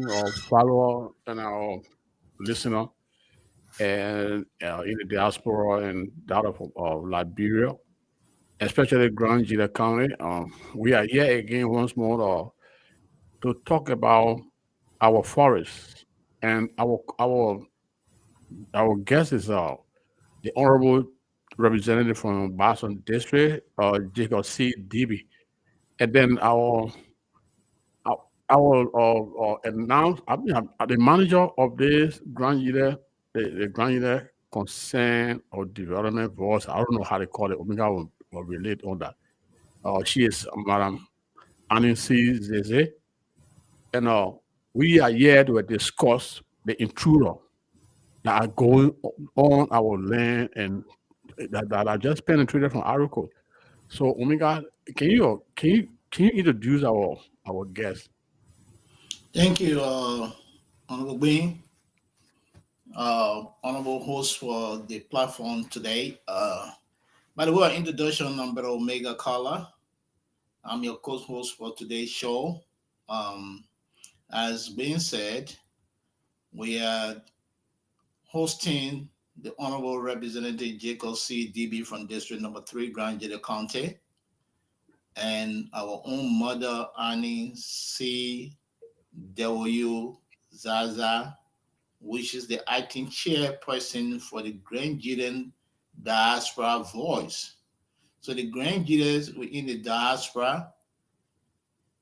our follower and our listener, and in the diaspora and that of Liberia, especially Grand Gila County. We are here again once more to talk about our forests, and our guest is the Honorable Representative from Boston District, Jacob C. DB, and then our, I mean, the manager of this granular, the granular concern or development voice. I don't know how they call it. Omega will relate on that. She is Madam Anansi Zeze, and we are here to discuss the intruder that are going on our land and that are just penetrated from Arco. So, Omega, can you introduce our guest? Thank you, Honorable Bean, Honorable host for the platform today. By the way, introduction, I'm Omega Kala. I'm your co-host for today's show. Um, as being said, we are hosting the Honorable Representative Jacob C. DB from District Number 3, Grand Gede County, and our own mother, Annie C. W. Zaza, which is the acting chairperson for the Grand Gideon Diaspora Voice. So the Grand Gideons within the diaspora,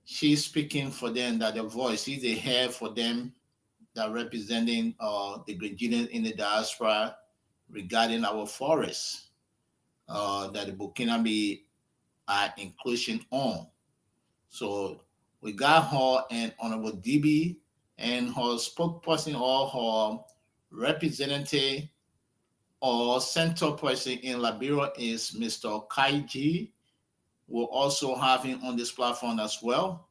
she's speaking for them that the voice is the hair for them that representing the Grand Gideons in the diaspora regarding our forests that the Burkinabe are inclusion on. So we got her and Honorable DB and her spokesperson or her representative or center person in Liberia is Mr. Kaiji. We'll also have him on this platform as well.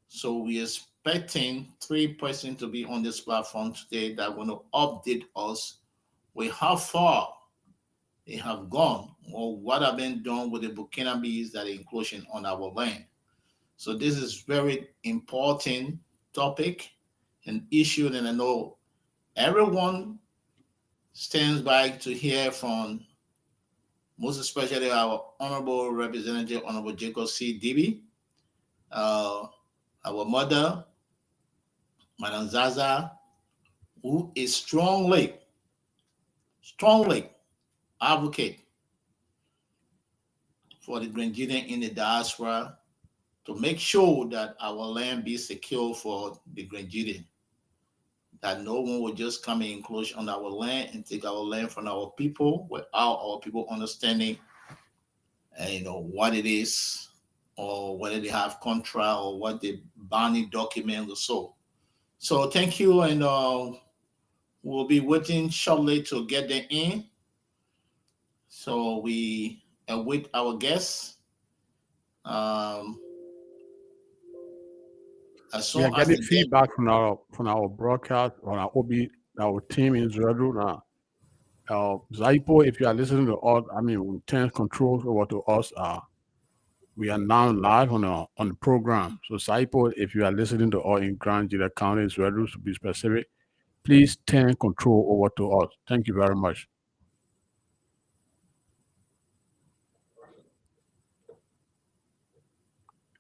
So we're expecting three persons to be on this platform today that are going to update us with how far they have gone or what have been done with the Burkinabes that are inclusion on our land. So this is very important topic and issue, and I know everyone stands by to hear from most especially our Honorable Representative, Honorable Jacob C. Dibi, uh, our mother, Madam Zaza, who is strongly advocate for the Grenadian in the diaspora to make sure that our land be secure for the Grenadian, that no one will just come and encroach on our land and take our land from our people without our people understanding what it is or whether they have contract or what the binding document or so. So thank you, and we'll be waiting shortly to get them in. So we await our guests. Um, as We soon are as getting they get, feedback from our broadcast on our OB, our team in Israel now. Zaipo, if you are listening to us, I mean, we turn controls over to us. We are now live on the program. So Zaipo, if you are listening to us in Grand Gila County, Israel, to be specific, please turn control over to us. Thank you very much.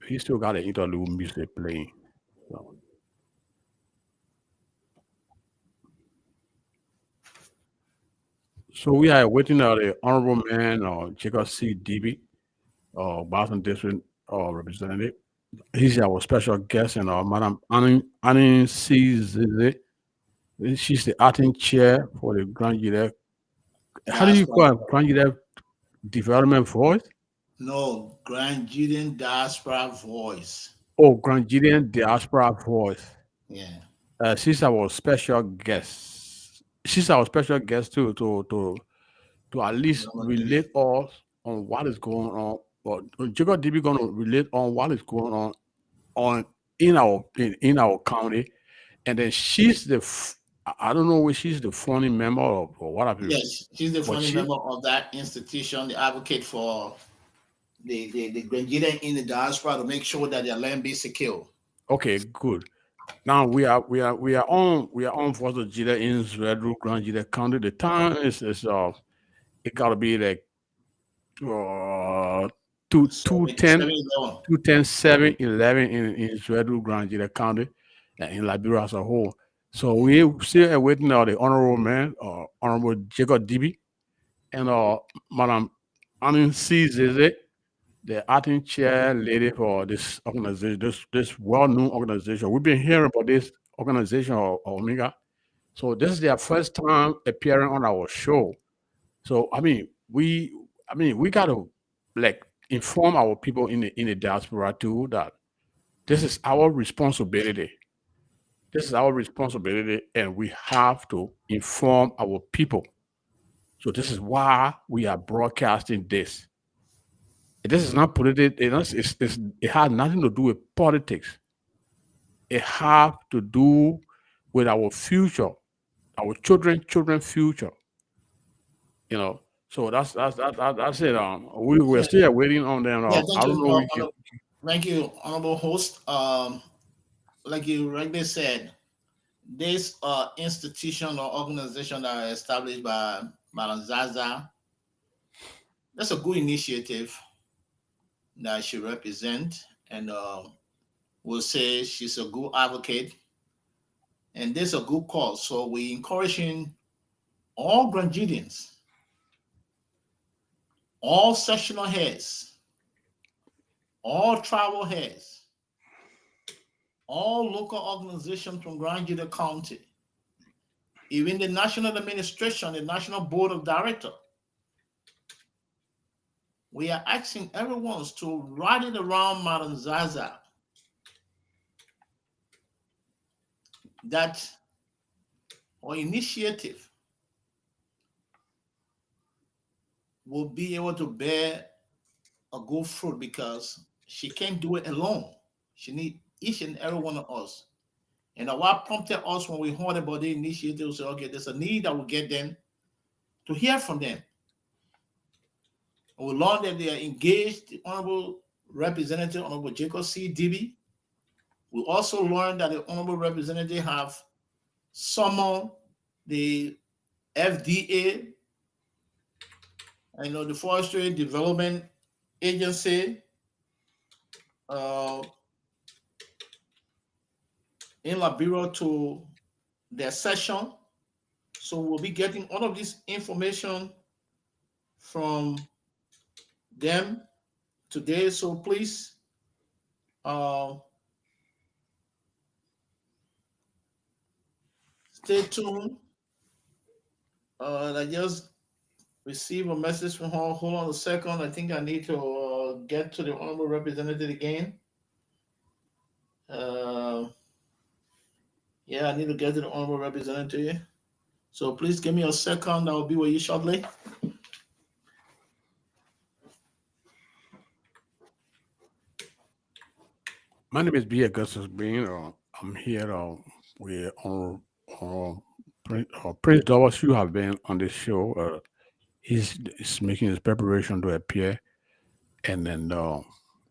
He still got an interlude music playing. So, so we are waiting on the honorable man, Jacob C. DB, Boston District Representative. He's our special guest, and Madam Annie C. Zeze. She's the acting chair for the Grand Gede. How do you diaspora, call it? Grand Gede Development Voice? no, Grand Judean diaspora voice. Oh, Grand Gede Diaspora Voice. Yeah. She's our special guest. She's our special guest too, to at least Number relate three. us on what is going on. Or Jacob DB going to relate on what is going on in our county, and then she's I don't know if she's the founding member of or what have you, Yes, she's the but founding she member of that institution, the advocate for the Grenadian in the diaspora to make sure that their land be secure. okay, good. Now we are on Fourth of July in Red Grand July County. The time is it gotta be like uh two two ten 7-11. 210 in Red Grand July County and in Liberia as a whole. So we still awaiting the honorable man, Honorable Jacob DB and Madam Anin C. Zeze, the acting chair lady for this organization, this well-known organization. We've been hearing about this organization or Omega. So this is their first time appearing on our show. So we gotta like inform our people in the diaspora too that this is our responsibility. This is our responsibility, and we have to inform our people. So this is why we are broadcasting this. This is not political. It has nothing to do with politics. It has to do with our future, our children's future. You know. So that's it. We're Yeah, still waiting on them. yeah. I Thank don't you, know. We can. thank you, honorable host. Like you rightly said, this institution or organization that are established by Madam Zaza, that's a good initiative that she represent, and we'll say she's a good advocate, and this is a good cause. So we encouraging all Grandidians, all sectional heads, all tribal heads, all local organizations from Grand Gedeh County, even the national administration, the national board of director. We are asking everyone to rally around Madam Zaza that our initiative will be able to bear a good fruit because she can't do it alone. She needs each and every one of us. And what prompted us when we heard about the initiative was, okay, there's a need that will get them to hear from them. And we learned that they are engaged, the Honorable Representative, Honorable Jacob C. Dibby. We also learned that the Honorable Representative have summoned the FDA, the Forestry Development Agency uh, in Liberia to their session. So we'll be getting all of this information from them today. So please uh, stay tuned. I just received a message from her. Hold on a second. I think I need to get to the honorable representative again. Uh, yeah, I need to get to the honorable representative. So please give me a second. I will be with you shortly. My name is B. Augustus Bean. I'm here. We're Prince Douglas. You have been on this show. He's making his preparation to appear, and then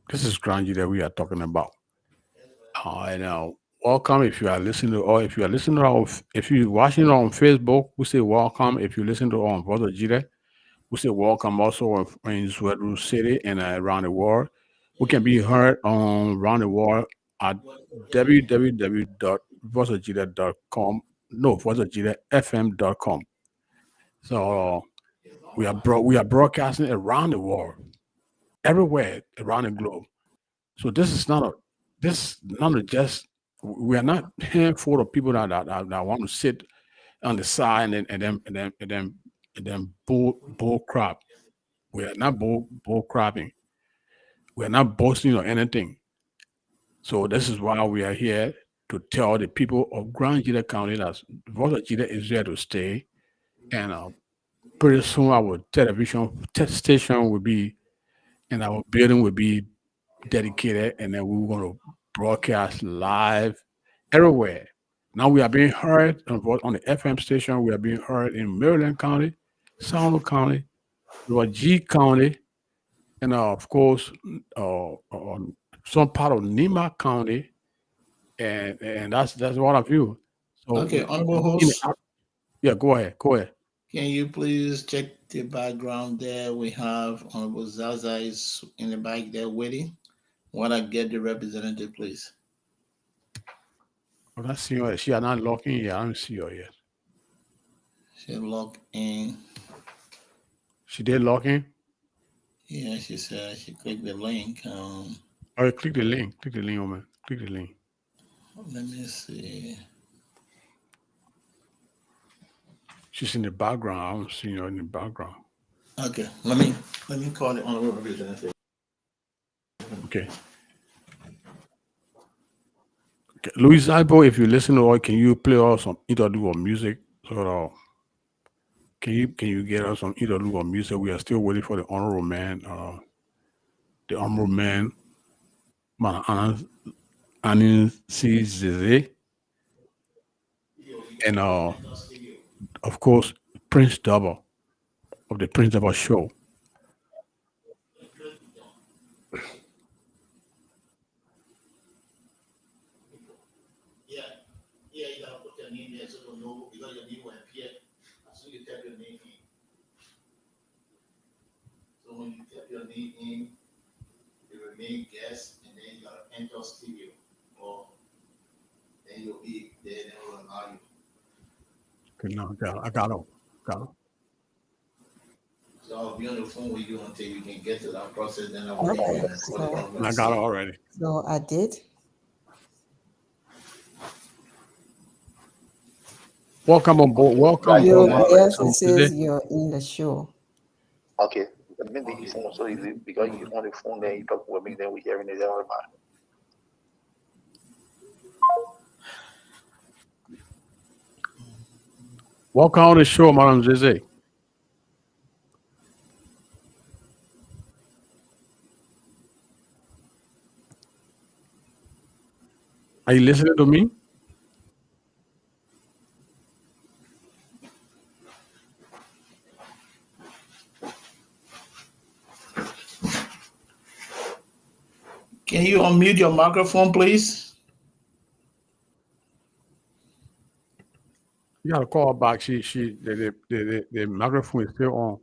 this is Granji that we are talking about. And welcome if you are listening to, or if you are listening to our, if you're watching on Facebook, we say welcome. If you listen to on Brother Gede, we say welcome also in Zweru City and around the world. We can be heard on around the world at www.voiceofjida.com. No, voiceofjidafm.com. So we are broadcasting around the world, everywhere around the globe. So this is not just we are not handful of people that want to sit on the side and then bull crap. We are not bull crapping. We are not boasting or anything. So this is why we are here to tell the people of Grand Gede County that Voice of Gede is here to stay. And pretty soon our television station will be and our building will be dedicated, and then we're going to broadcast live everywhere. Now we are being heard on the FM station. We are being heard in Maryland County, Sano County, G County, and of course, on some part of Nima County and that's what I view. So Okay, honorable in host, yeah, go ahead, go ahead. can you please check the background there? We have Honorable Zaza is in the back there waiting. Want to get the representative, please? I'm not seeing her. She are not logging yet. I don't see her yet. She log in. She did log in. Yeah, she said she clicked the link. Oh, click the link. Click the link, woman. Click the link. Let me see. She's in the background. I don't see her in the background. Okay, let me call the honorable representative. Okay. Okay. Louis Ibo, if you listen to us, can you play us some interlude or music? So can you get us some interlude or music? We are still waiting for the honorable man. The honorable man, man Anin Zeze, and of course Prince Double of the Prince Double Show. Yeah, yeah, you gotta put your name there so they'll know because your name will appear as soon as you type your name in. So when you type your name in, you remain guest, and then you gotta enter studio, or then you'll be there. Then we'll allow you. Okay, now I got it. So I'll be on the phone with you until you can get to that process. Then I will leave you Okay, and call the And government I got it say. already. so I did. Welcome on board. Okay, Welcome got you You on there board. yes, already. it So today, says you're in the show. Okay, the minute you phone so easy because you on the phone then you talk with me, then we hearing it all about. welcome on the show, Madam Zeze. Are you listening to me? Can you unmute your microphone, please? You gotta call her back. The microphone is still on.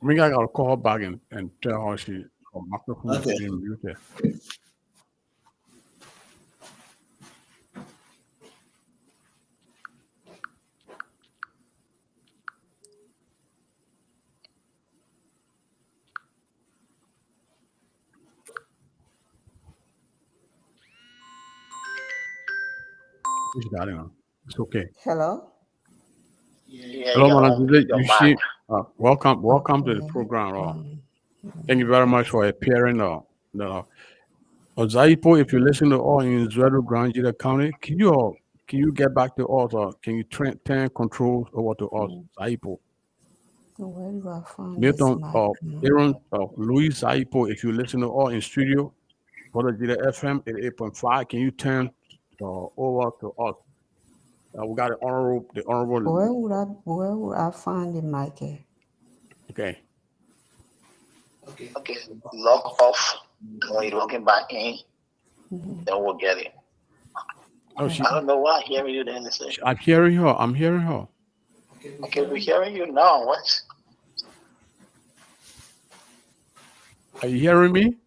I mean, I gotta call her back and tell her her microphone is Okay. being muted. She's got it on. It's okay. Hello. Yeah, you Hello, gotta Madam unmute Zeze. your You mic. see, welcome to the Okay. program. Um, Thank you very much for appearing. The Ozaipo, if you listen to all in Zuedo Grand Gede County, can you get back to us or can you turn controls over to us, Zaipo? where do I find this Milton mic? Aaron Louis Zaipo, if you listen to all in studio, Brother Gede FM 88.5, can you turn over to us? We got the honorable. Where would I find the mic at? Okay. Okay. Okay, log off when you're logging back in, then we'll get it. Oh, I don't know why hearing you then say. I'm hearing her. I'm hearing her. Okay. Okay, we're hearing you now. What? Are you hearing me?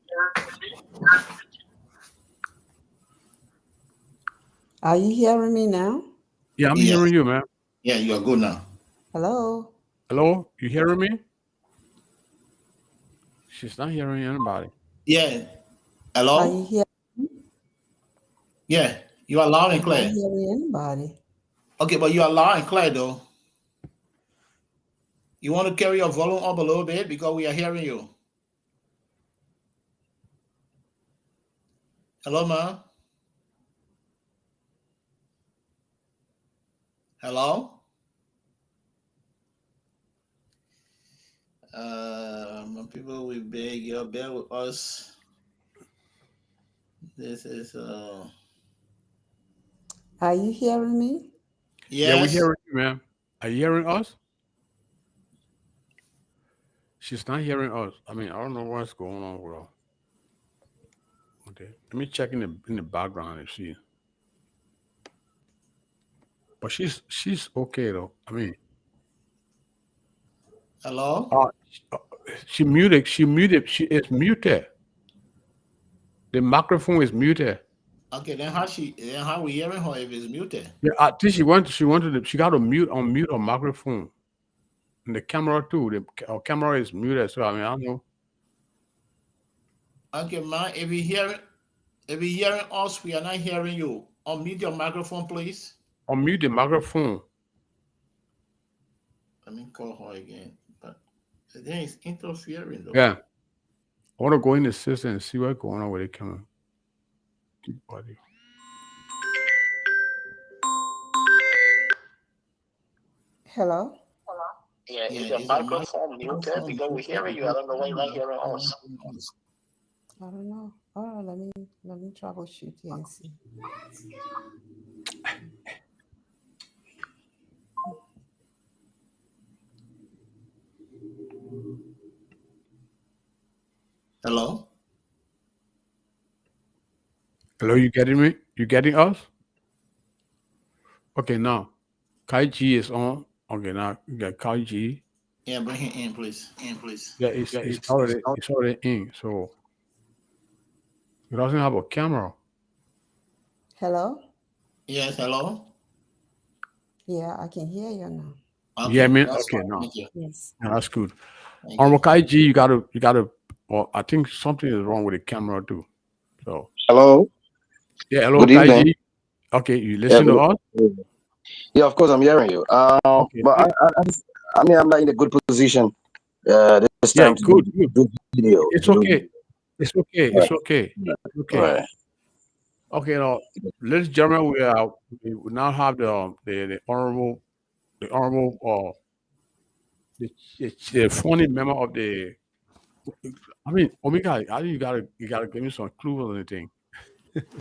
Are you hearing me now? Yeah, I'm Yeah. hearing you, man. Yeah, you are good now. Hello. Hello? You hearing me? She's not hearing anybody. Yeah. Are you Hello. here? Yeah, you are loud and I'm not clear. hearing anybody. Okay, but you are loud and clear though. You want to carry your volume up a little bit because we are hearing you. Hello, man. Hello. My people, we beg you, bear with us. This is Are you hearing me? Yeah, we Yes. hearing you, ma'am. Are you hearing us? She's not hearing us. I mean, I don't know what's going on with her. Okay, let me check in the background and see. But she's okay though. I mean, Hello. uh, uh, she muted. She muted. She is muted. The microphone is muted. Okay, then how we hearing her if it's muted? Yeah, I think she got to mute her microphone and the camera too. Her camera is muted. So I mean, I don't know. Okay, man. If you hearing us, we are not hearing you. Unmute your microphone, please. Unmute the microphone. Let me call her again. But the thing is interfering though. Yeah, I want to go in the system and see what's going on with the camera. Keep body. Hello? Yeah, Yeah, is your is your microphone muted? microphone Because we're muted? hearing you. I don't know why you're not hearing us. I don't know. Oh, let me troubleshoot here and see. Hello? Hello, you getting me? You getting us? Okay, now Kai G is on. Okay, now you got Kai G. Yeah, bring him in, please. In, please. Yeah, it's already in. So it doesn't have a camera. Hello? Yes, hello? Yeah, I can hear you now. You hear Okay, me? that's Okay, fine. now Thank you. Yes. that's good. Thank On you. Kai G, you gotta. Well, I think something is wrong with the camera too. So Hello. yeah, hello Good Kai evening. G. Okay, you Yeah, listen to us? yeah. Of course, I'm hearing you. Okay, But I mean, I'm not in a good position. This yeah, time to good, good. do video. It's To do okay. video. It's okay. Right. It's okay. It's okay. Right. Okay, now, ladies and gentlemen, we now have the honorable the funny member of the. I mean, Omega, I think you gotta give me some clues or anything.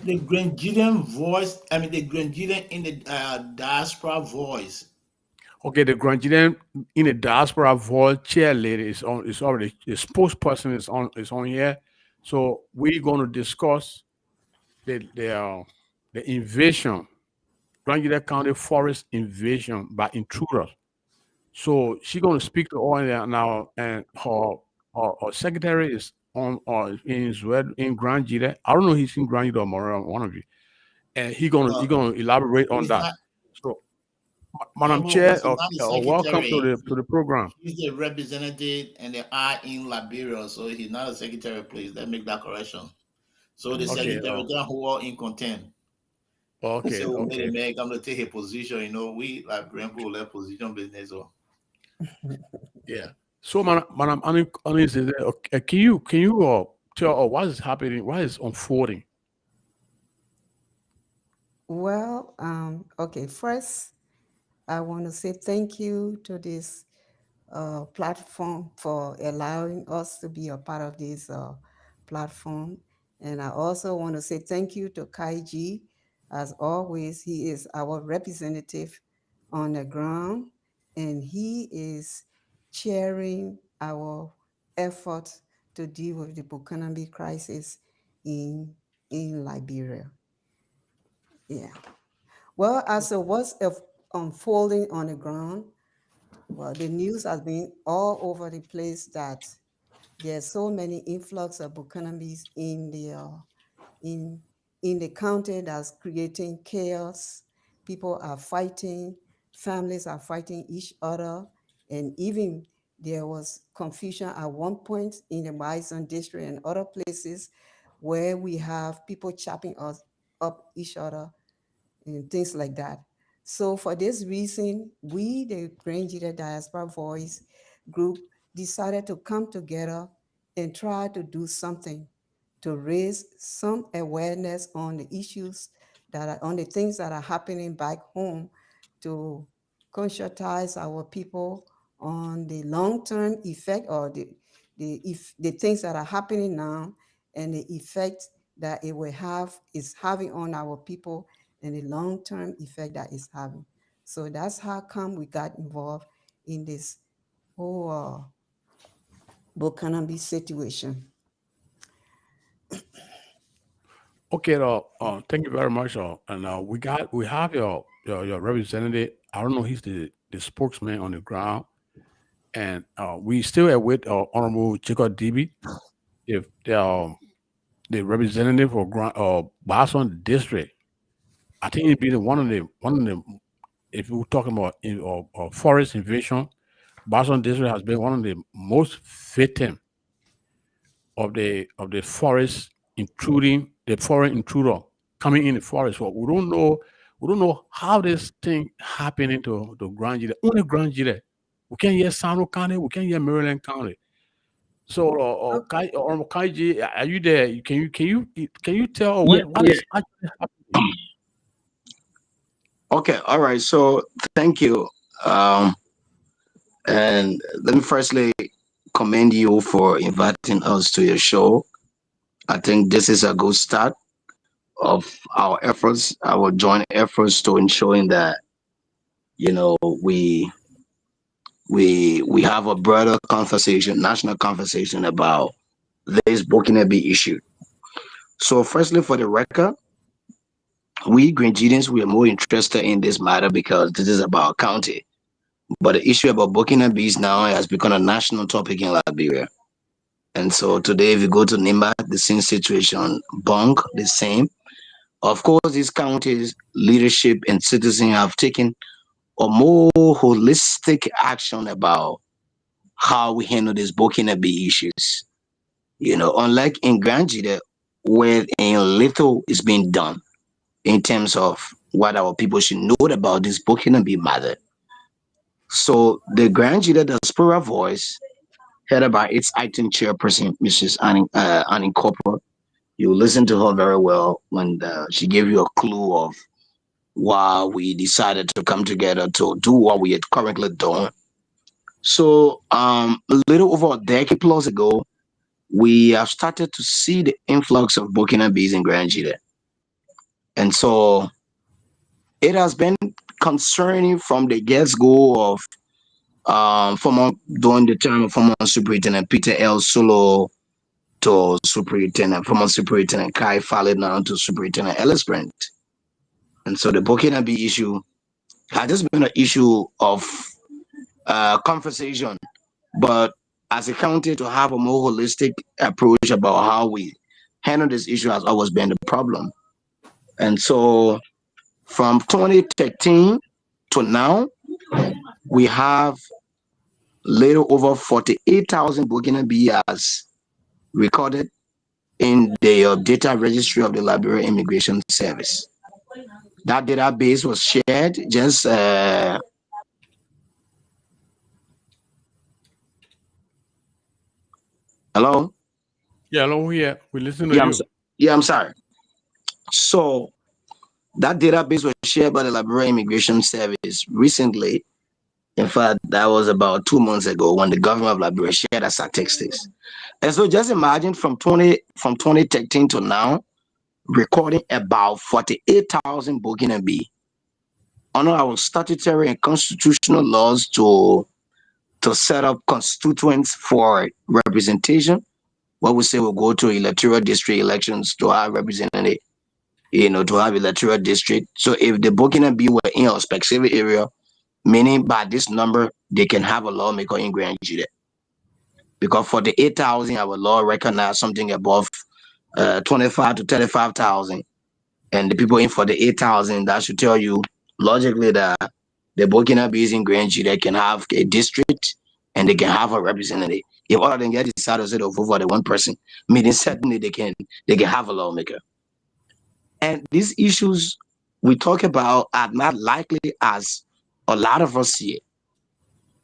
The Grandidian voice, I mean, the Grandidian in the diaspora voice. Okay, the Grandian in the diaspora voice chair lady is on. Is already the spokesperson is on here. So we're going to discuss the invasion, Grand County forest invasion by intruders. So she's going to speak to all that now, and her secretary is on in Israel in Grand Gede. I don't know if he's in Grand Gede or Moran, one of you, and he Uh, gonna elaborate on he's that. not, So, Madam but Chair, he's not the welcome to secretary. the program. He's the representative and the I in Liberia, so he's not a secretary, please. Let's make that correction. So the Okay, secretary, they are who are in content. okay, So when the okay, man come to take a position, we like people left position business. So yeah. So, Madam Anis, can you tell what is happening, what is unfolding? Well, okay, first, I want to say thank you to this platform for allowing us to be a part of this platform. And I also want to say thank you to Kaiji. As always, he is our representative on the ground, and he is chairing our effort to deal with the Bukanambi crisis in in Liberia. Yeah. Well, as to what's unfolding on the ground, well, the news has been all over the place that there's so many influx of Bukanabis in in the county that's creating chaos. People are fighting, families are fighting each other, and even there was confusion at one point in the Bison district and other places where we have people chopping us up each other and things like that. So for this reason, we, the Granger Diaspora Voice group, decided to come together and try to do something to raise some awareness on the issues that are on the things that are happening back home, to conscientize our people on the long-term effect, or the things that are happening now and the effect that it will have is having on our people and the long-term effect that it's having. So that's how come we got involved in this whole Bokanambi situation. Okay, thank you very much. And we have your representative. I don't know, he's the spokesman on the ground, and we still await Honorable Jacob DB, if the representative for Boston District. I think it'd be one of the if we're talking about forest invasion, Boston District has been one of the most victim of the forest intruding, the foreign intruder coming in the forest. But we don't know how this thing happened into the Grand Gede. Only Grand Gede. We can't hear Sano County, we can't hear Maryland County. So Kaiji, are you there? Can you tell Yeah, what yeah. is actually happening? Okay, all right. So thank you. And let me firstly commend you for inviting us to your show. I think this is a good start of our efforts, our joint efforts to ensuring that you know we we have a broader conversation, national conversation about this Burkinabe issue. So, firstly, for the record, we Grenadians we are more interested in this matter because this is about county. But the issue about Burkinabe now has become a national topic in Liberia. And so today, if you go to Nimba, the same situation, Bong, the same. Of course, these counties, leadership, and citizens have taken a more holistic action about how we handle these Burkinabe issues. Unlike in Granjide, where a little is being done in terms of what our people should know about this Burkinabe matter. So the Granjide Diaspora Voice, headed by its acting chairperson, Mrs. Annie Copper, you listened to her very well when she gave you a clue of why we decided to come together to do what we are currently doing. So, a little over a decade plus ago, we have started to see the influx of Burkinabes in Grand Gede. And so it has been concerning from the get-go of former during the time of former Superintendent Peter L. Solo to former Superintendent Kai Fallon now to Superintendent Ellis Brent. And so the Burkinabe issue has just been an issue of conversation, but as a county to have a more holistic approach about how we handle this issue has always been the problem. And so from 2013 to now, we have little over 48,000 Burkinabees recorded in the data registry of the Liberia Immigration Service. That database was shared just hello. Yeah, hello here. We listen to Yeah, you. I'm sorry. So that database was shared by the Liberia Immigration Service recently. In fact, that was about 2 months ago when the government of Liberia shared that statistics. And so just imagine from 2013 to now, recording about 48,000 Burkinabe under our statutory and constitutional laws to set up constituents for representation. What we say we'll go to electoral district elections to have representative, to have electoral district. So if the Burkinabe were in a specific area, meaning by this number, they can have a lawmaker in Grand Jude. Because for the 8,000, our law recognized something above 25 to 35,000. And the people in for the 8,000, that should tell you logically that the Burkinabes in Grand Jude can have a district and they can have a representative. If all of them get decided to vote for the one person, meaning certainly they can have a lawmaker. And these issues we talk about are not likely as a lot of us see it.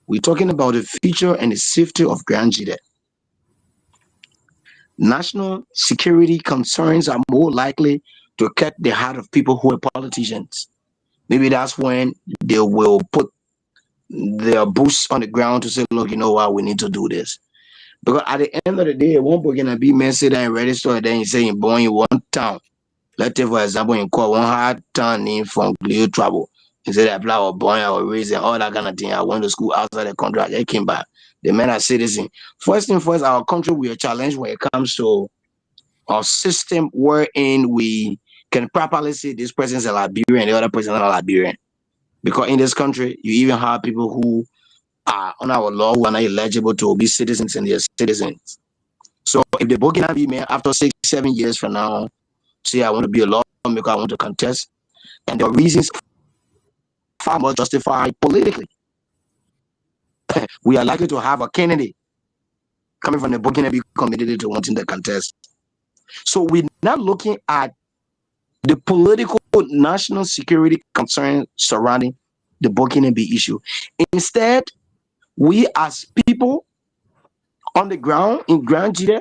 We're talking about the future and the safety of Grand Jude. National security concerns are more likely to cut the heart of people who are politicians. Maybe that's when they will put their boots on the ground to say, look, you know what, we need to do this. Because at the end of the day, one book gonna be man sit there and register and then you say you're born in one town. Let's take for example in call one hard town name from Glio Trouble. He said that I was born, I was raised, and all that kind of thing. I went to school outside the country. I came back. The men are citizen. First thing first, our country we are challenged when it comes to our system wherein we can properly say this person is a Liberian, the other person is not a Liberian. Because in this country, you even have people who are on our law who are not eligible to be citizens and they are citizens. So if the Burkina be man after 6-7 years from now, say I want to be a lawmaker, I want to contest, and the reasons far more justified politically, we are likely to have a candidate coming from the Burkina Faso community to wanting to contest. So we're not looking at the political national security concerns surrounding the Burkina Faso issue. Instead, we as people on the ground in Grand Gede,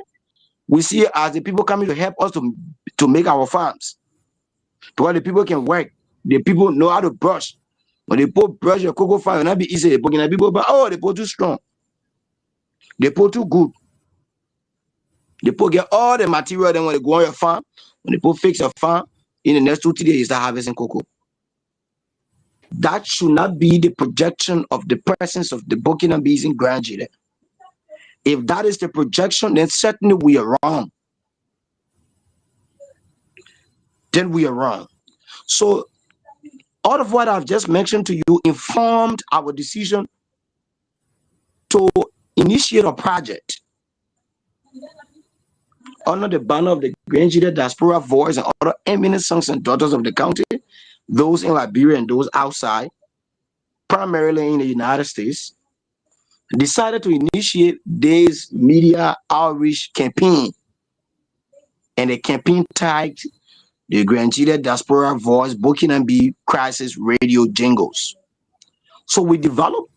we see it as the people coming to help us to make our farms. Because the people can work, the people know how to brush. When they put brush your cocoa farm, it will not be easy. The Burkina people, but oh, they put too strong. They put too good. They put get all the material. Then when they go on your farm, when they put fix your farm, in the next 2-3 days, you start harvesting cocoa. That should not be the projection of the presence of the Burkina Faso in Grand Gede. If that is the projection, then certainly we are wrong. Then we are wrong. So all of what I've just mentioned to you informed our decision to initiate a project under the banner of the Grand Gede Diaspora Voice and other eminent sons and daughters of the county, those in Liberia and those outside, primarily in the United States, decided to initiate this media outreach campaign. And the campaign tagged the Grand Gede Diaspora Voice Burkina Faso Crisis Radio Jingles. So we developed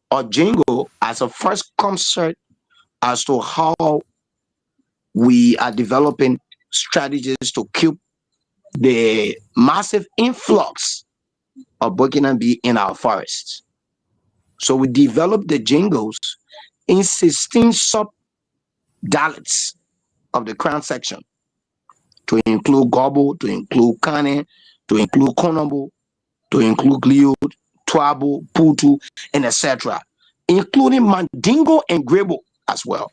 a jingle as a first concert as to how we are developing strategies to keep the massive influx of Burkina Faso in our forests. So we developed the jingles in 16 sub-dialects of the Crown section, to include Gobo, to include Kane, to include Konombo, to include Gliud, Twabo, Putu, and etc., including Mandingo and Grebo as well.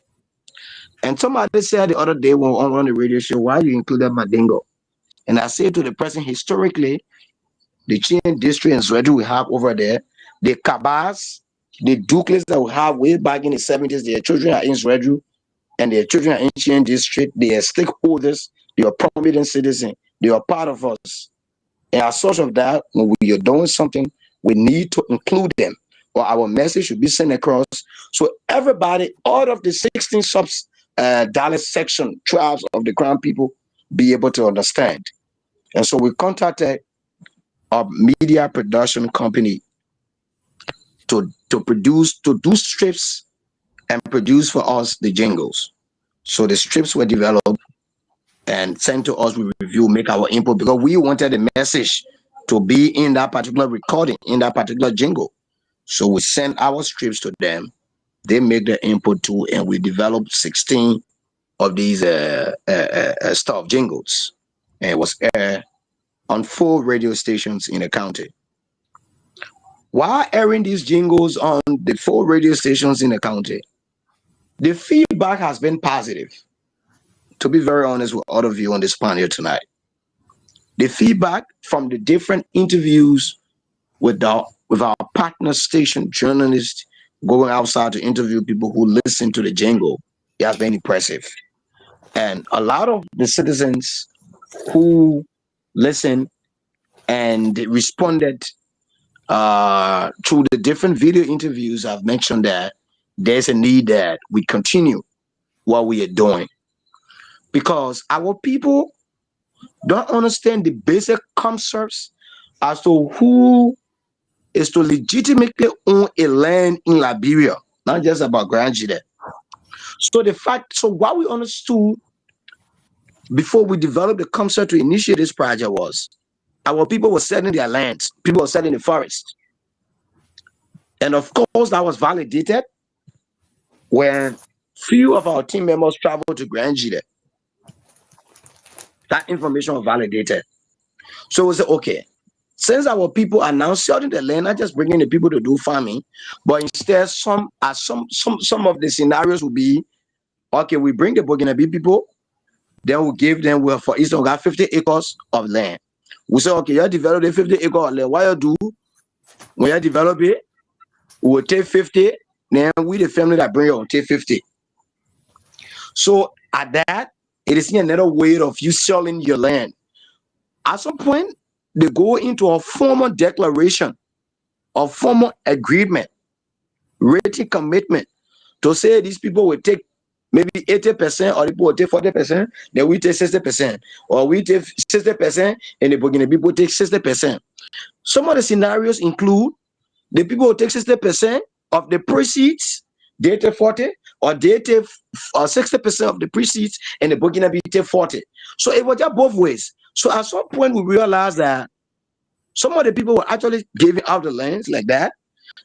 And somebody said the other day when on the radio show, why you included Mandingo? And I said to the person, historically, the Chin district and Zredu we have over there, the Kabas, the Dukles that we have way back in the 70s, their children are in Zredu, and their children are in Chin district, they are stakeholders, they are prominent citizens, they are part of us. And as such of that, when we are doing something, we need to include them, or our message should be sent across. So everybody, all of the 16 dialect section tribes of the Crown people be able to understand. And so we contacted a media production company to do strips and produce for us the jingles. So the strips were developed and sent to us. We review, make our input, because we wanted the message to be in that particular recording, in that particular jingle. So we sent our strips to them. They make the input too, and we developed 16 of these stuff jingles, and it was aired on 4 radio stations in the county. While airing these jingles on the 4 radio stations in the county, the feedback has been positive. To be very honest with all of you on this panel tonight, the feedback from the different interviews with our partner station journalists going outside to interview people who listen to the jingle, it has been impressive. And a lot of the citizens who listened and responded through the different video interviews have mentioned that there's a need that we continue what we are doing, because our people don't understand the basic concepts as to who is to legitimately own a land in Liberia, not just about Grand Gede. So what we understood before we developed the concept to initiate this project was our people were selling their lands, people were selling the forest. And of course, that was validated when few of our team members traveled to Grand Gede. That information was validated. So we said, okay, Since our people are now selling the land, not just bringing the people to do farming, but instead some of the scenarios will be okay. We bring the Burkinabe people, then we give them, well, for instance, we got 50 acres of land. We say, okay, you develop the 50 acre of land. What you do when you develop it, we will take 50. Then we the family that bring it will take 50. So at that, it is another way of you selling your land. At some point, they go into a formal declaration, a formal agreement, written commitment to say these people will take maybe 80%, or people will take 40%, then we take 60%, or we take 60% and the Burkina people take 60%. Some of the scenarios include the people will take 60% of the proceeds, they take 40, or they take 60% of the proceeds and the Burkina take 40. So it was just both ways. So at some point we realized that some of the people were actually giving out the lands like that.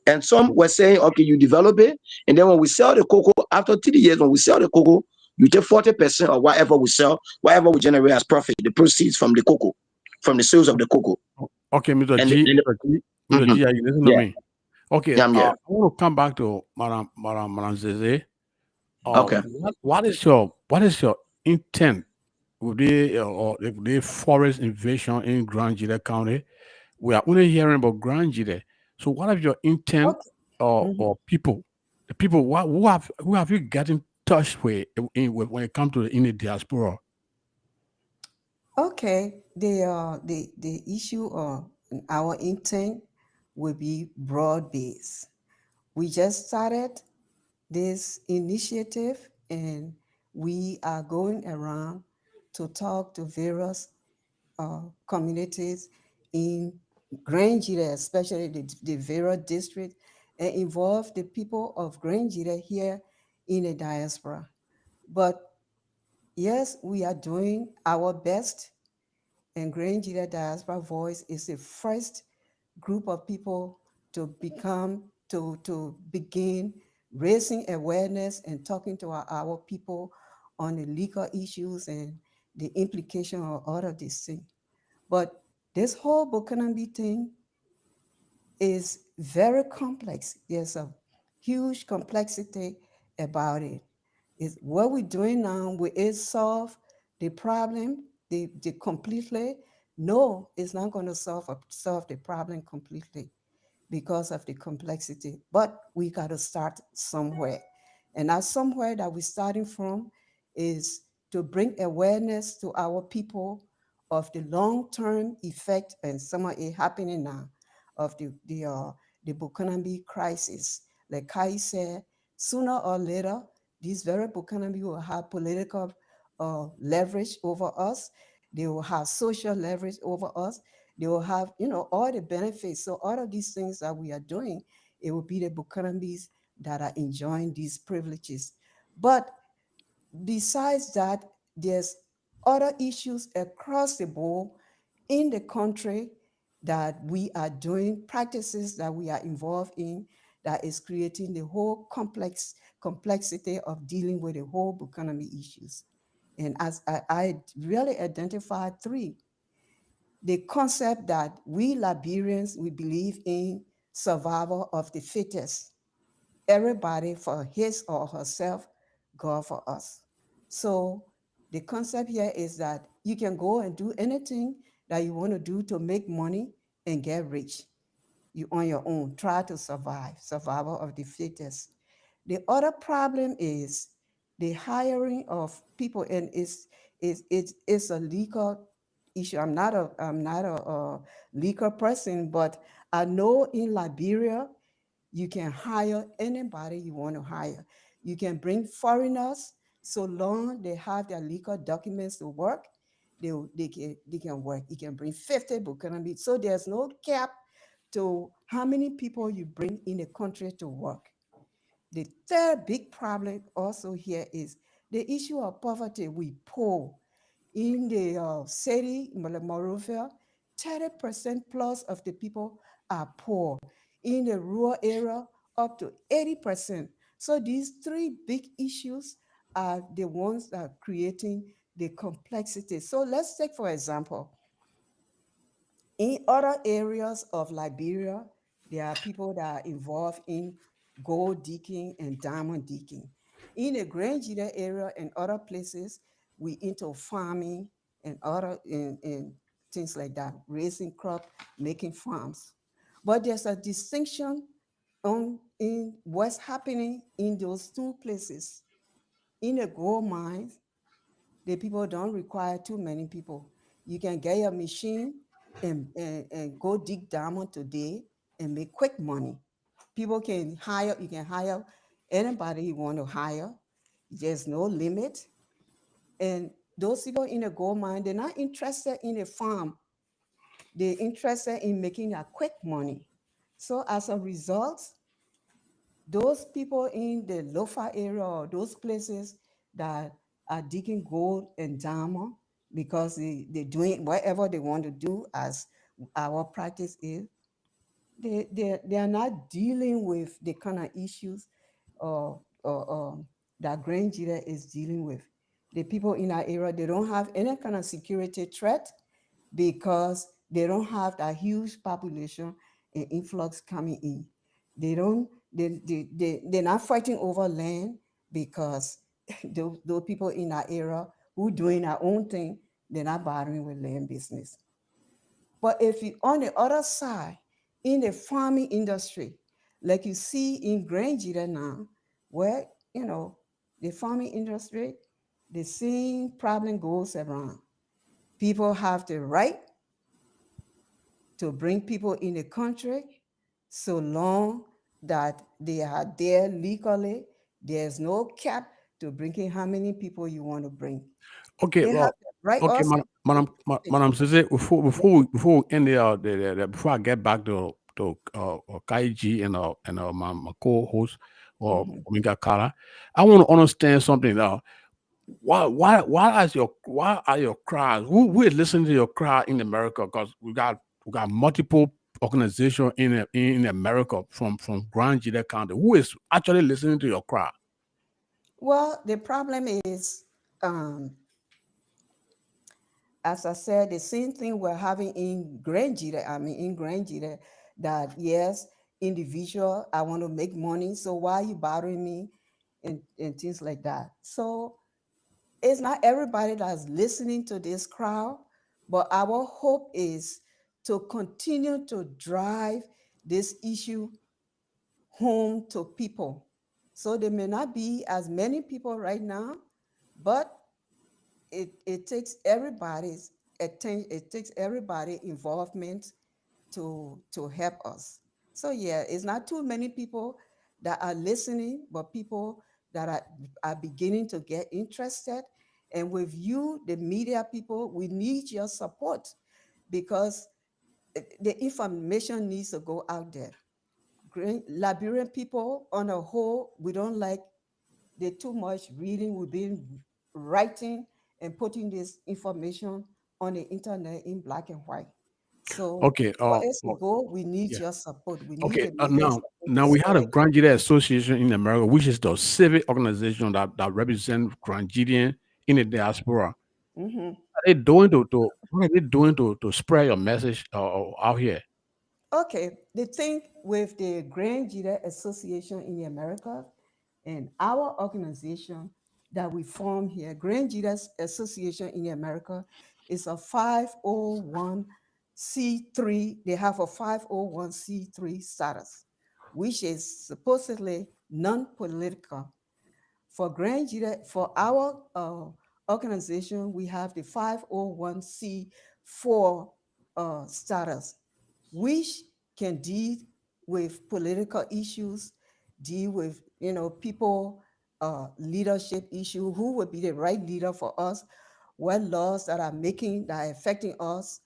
And some were saying, okay, you develop it. And then when we sell the cocoa, after 3 years, when we sell the cocoa, you take 40% of whatever we sell, whatever we generate as profit, the proceeds from the cocoa, from the sales of the cocoa. Okay, Mr. And, G, and Mr. mhm, G, are you listen to yeah, me? Okay, yeah, I'm here. I want to come back to Madam Zeze. Okay. What is your intent with the forest invasion in Grand Gede County? We are only hearing about Grand Gede. So what is your intent Okay. or Mhm. or people, the people who have you get in touch with when it comes to in the diaspora? Okay. The issue or our intent will be broad based. We just started this initiative and we are going around to talk to various communities in Grand Gede, especially the various districts, and involve the people of Grand Gede here in the diaspora. But yes, we are doing our best, and Grand Gede Diaspora Voice is the first group of people to begin raising awareness and talking to our people on the legal issues and the implication of all of these things. But this whole Bukanambi thing is very complex. There's a huge complexity about it. Is what we're doing now, will it solve the problem the completely? No, it's not going to solve the problem completely because of the complexity. But we got to start somewhere. And that somewhere that we're starting from is to bring awareness to our people of the long-term effect, and some of it happening now, of the Bukanambi crisis. Like Kai said, sooner or later, these very Bukanambi will have political leverage over us. They will have social leverage over us. They will have, all the benefits. So all of these things that we are doing, it will be the Bukanambis that are enjoying these privileges. But besides that, there's other issues across the board in the country that we are doing, practices that we are involved in, that is creating the whole complexity of dealing with the whole economy issues. And as I really identified three: the concept that we Liberians, we believe in survival of the fittest. Everybody for his or herself, God for us. So the concept here is that you can go and do anything that you want to do to make money and get rich. You on your own, try to survive, survival of the fittest. The other problem is the hiring of people, and it's a legal issue. I'm not a legal person, but I know in Liberia you can hire anybody you want to hire. You can bring foreigners so long they have their legal documents to work. They can work. You can bring 50 Bukanambi. So there's no cap to how many people you bring in a country to work. The third big problem also here is the issue of poverty. We poor in the city, Monrovia, 30% plus of the people are poor. In the rural area, up to 80%. So these three big issues are the ones that are creating the complexity. So let's take, for example, In other areas of Liberia, there are people that are involved in gold digging and diamond digging. In the Grand Gedeh area and other places, we into farming and other and things like that, raising crop, making farms. But there's a distinction on in what's happening in those two places. In the gold mines, the people don't require too many people. You can get your machine and go dig diamond today and make quick money. People can hire, you can hire anybody you want to hire. There's no limit. And those people in a gold mine, they're not interested in a farm. They're interested in making a quick money. So as a result, those people in the Lofa area or those places that are digging gold and diamond because they're doing whatever they want to do as our practice is, they are not dealing with the kind of issues or that Grand Gedeh is dealing with. The people in our area, they don't have any kind of security threat because they don't have that huge population and influx coming in. They don't, they're not fighting over land because those people in our area who doing our own thing, they're not bothering with land business. But if you on the other side, in the farming industry, like you see in Grand Gedeh now, where the farming industry, the same problem goes around. People have the right to bring people in the country so long that they are there legally. There's no cap to bringing how many people you want to bring. Okay, They have well, the right okay, also. Madam Sise, before we end before I get back to Kaiji and my co-host or Mhm. Omega Kara, I want to understand something now. Why are your cries? Who is listening to your cry in America? Because we got multiple organizations in America from Grand Gila County. Who is actually listening to your cry? Well, the problem is, um, as I said, the same thing we're having in Grand Gita, that yes, individual, I want to make money, so why are you bothering me? And things like that. So it's not everybody that's listening to this crowd, but our hope is to continue to drive this issue home to people. So there may not be as many people right now, but it takes everybody's attention, it takes everybody involvement to help us. So yeah, it's not too many people that are listening, but people that are beginning to get interested. And with you, the media people, we need your support because the information needs to go out there. Liberian people on a whole, we don't like the too much reading. We've been writing and putting this information on the internet in black and white. So Okay, for us to well, go, we need yeah. your support. We need Okay, the media support now to we had a spread. Grand Gila Association in America, which is the civic organization that represents Grand Gideon in the diaspora. Mhm. Are they doing to what are they doing to spread your message out here? Okay, the thing with the Grand Gita Association in the Americas and our organization that we form here, Grand Gita Association in the America, is a 501c3. They have a 501c3 status, which is supposedly non-political. For Grand Gita, for our organization, we have the 501c4 status, which can deal with political issues, deal with people leadership issue, who would be the right leader for us, what laws that are making that are affecting us,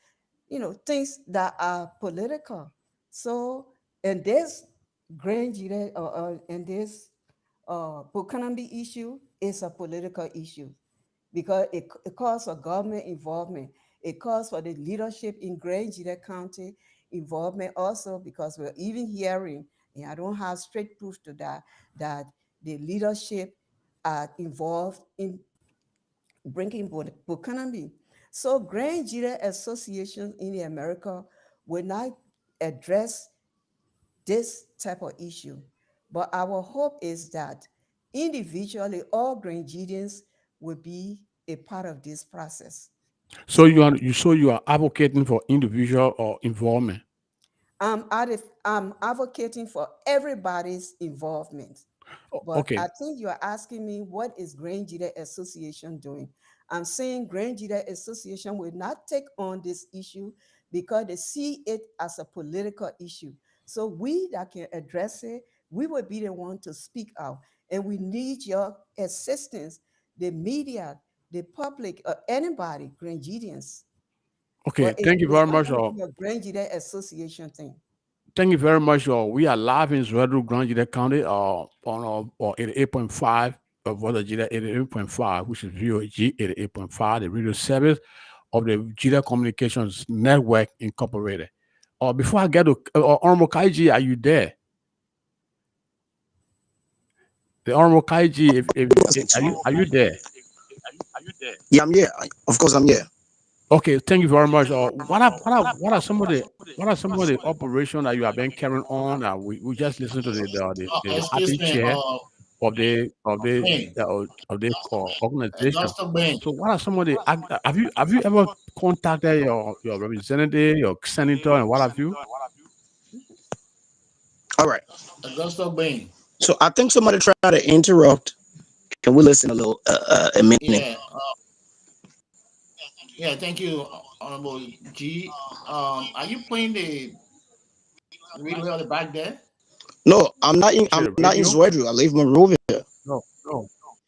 things that are political. So, and this Grand Gita and this Bukanambi issue is a political issue because it calls for government involvement. It calls for the leadership in Grand Gila County involvement also because we're even hearing, and I don't have straight proof to that, that the leadership are involved in bringing Bukanambi. So Grand Gila Association in America, will not address this type of issue. But our hope is that individually, all Grangidians will be a part of this process. So you are advocating for individual or involvement. I'm advocating for everybody's involvement. But Okay. I think you are asking me, what is Grand Gede Association doing? I'm saying Grand Gede Association will not take on this issue because they see it as a political issue. So we that can address it, we will be the one to speak out. And we need your assistance, the media, the public, or anybody, Grangidians. Okay. But it Thank you is very not much. going to be a Grand Gede Association thing. Thank you very much. We are live in Zweru, Grand Gede County, on 88.5 of Water Gede 88.5, which is VOG 88.5, the radio service of the Gede Communications Network Incorporated. Before I get to Honorable Kaiji, are you there? The Honorable Kaiji, are you there? Yeah, I'm here. Of course, I'm here. Okay, thank you very much. What are some of the operations that you have been carrying on? We just listened to the Excuse acting me, chair of Bain, the organization. Augusto Bain. So, what are some of the have you ever contacted your representative, your senator, and what have you? All right. Augusto Bain. So I think somebody tried to interrupt. Can we listen a little, a minute? Yeah, thank you, Honorable G. Are you playing the radio on the back there? No, I'm not in. You said I'm the not in radio? Zwedru. I live in Monrovia. No,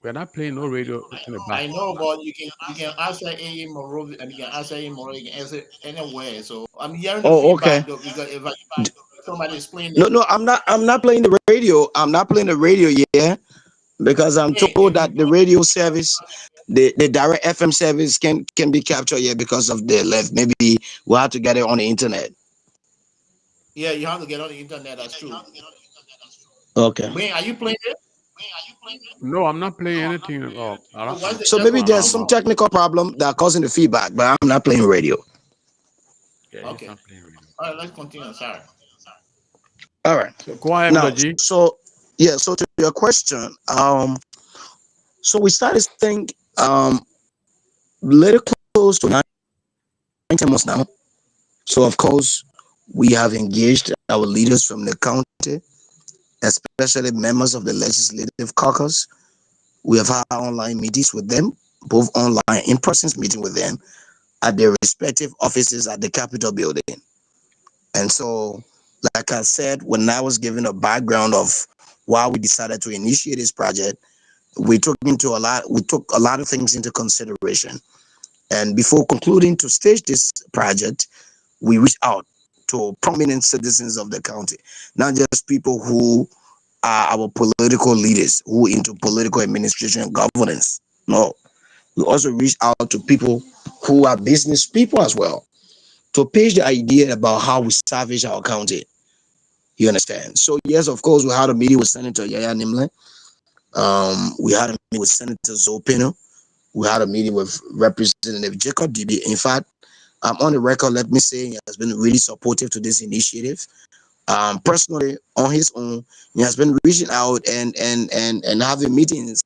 we're not playing no radio in the back. I know, but you can answer any Morovia and you can answer any Morovia, you can answer anywhere. So I'm hearing the Oh, okay. feedback though, because if somebody is playing No, it, no, I'm not. I'm not playing the radio. I'm not playing the radio yet because I'm hey, told if that you the radio service, the direct FM service can be captured here because of the left. Maybe we'll have to get it on the internet. yeah, you have to get on the internet. That's true. Okay. Wayne, are you playing it? No, I'm not playing anything. So what's the So maybe echo there's coming some from? technical problem that causing the feedback, but I'm not playing radio. Yeah, he's Okay. not playing radio. All right, let's continue. Sorry. All right. So go ahead, Now, Mr. G. so yeah. So to your question, so we started saying little close to 9 10 months now. So of course we have engaged our leaders from the county, especially members of the legislative caucus. We have had online meetings with them, both online in-person meeting with them at their respective offices at the Capitol building. And so, like I said, when I was giving a background of why we decided to initiate this project, we took a lot of things into consideration. And before concluding to stage this project, we reached out to prominent citizens of the county, not just people who are our political leaders who into political administration and governance. No, we also reached out to people who are business people as well to pitch the idea about how we salvage our county. You understand? So yes, of course, we had a meeting with Senator Yaya Nimle. We had a meeting with Senator Zopino. We had a meeting with Representative Jacob DB. In fact, on the record, let me say he has been really supportive to this initiative. Personally, on his own, he has been reaching out and having meetings,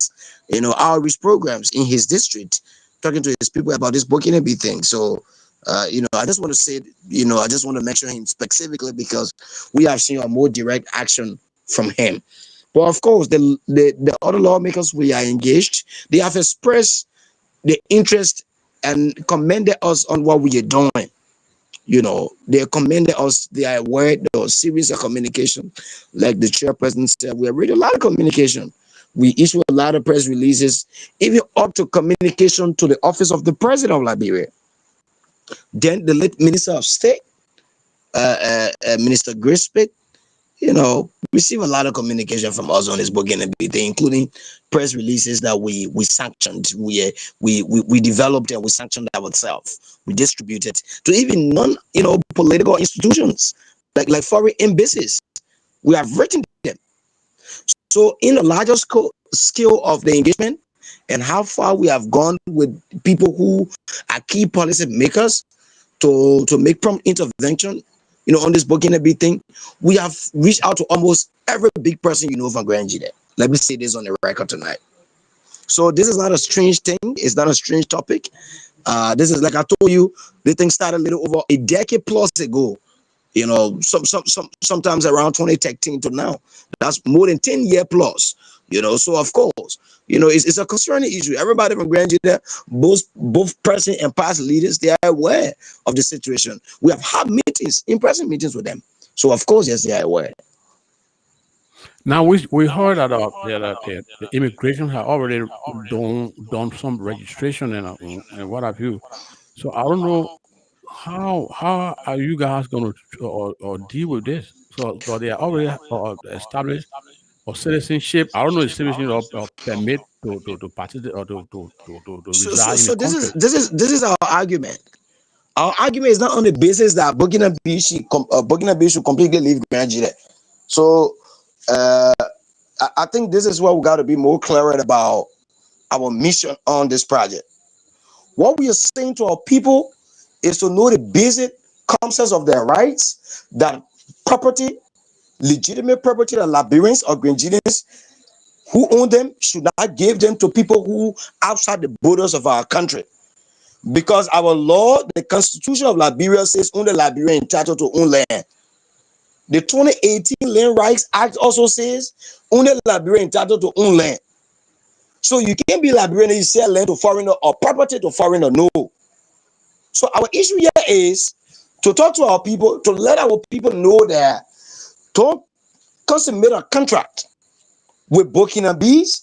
outreach programs in his district, talking to his people about this booking and thing. So, I just want to say, I just want to mention him specifically because we have seen a more direct action from him. But of course, the other lawmakers we are engaged, they have expressed the interest and commended us on what we are doing. They commended us. They are aware there was series of communication. Like the chairperson said, we are reading a lot of communication. We issue a lot of press releases, even up to communication to the office of the president of Liberia. Then the late Minister of State, Minister Grispit, receive a lot of communication from us on this book and everything, including press releases that we sanctioned, we developed and we sanctioned ourselves. We distributed to even political institutions like foreign embassies. We have written them. So in a larger scale of the engagement and how far we have gone with people who are key policy makers to make prompt intervention on this Burkina Faso thing, we have reached out to almost every big person from Grand Gede. Let me say this on the record tonight. So this is not a strange thing. It's not a strange topic. This is, like I told you, the thing started a little over a decade plus ago. Sometimes around 2013 to now. That's more than 10 years plus. So of course, it's a concerning issue. Everybody from Grand Gede, both present and past leaders, they are aware of the situation. We have had meetings, in-person meetings with them. So of course, yes, they are aware. Now we heard that the immigration had already done some registration and what have you. So I don't know how are you guys going to or deal with this? So they are already established or citizenship. I don't know if citizenship or permit to participate or to reside in the So this is country. this is our argument. Our argument is not on the basis that Burkina Faso should completely leave Grand Gede. So I think this is what we got to be more clear about our mission on this project. What we are saying to our people is to know the basic concepts of their rights, that property, legitimate property that Liberians or Grenadians who own them should not give them to people who outside the borders of our country. Because our law, the Constitution of Liberia says only Liberian entitled to own land. The 2018 Land Rights Act also says only Liberian entitled to own land. So you can't be Liberian and you sell land to foreigner or property to foreigner. No. So our issue here is to talk to our people, to let our people know that don't consummate a contract with Burkina Faso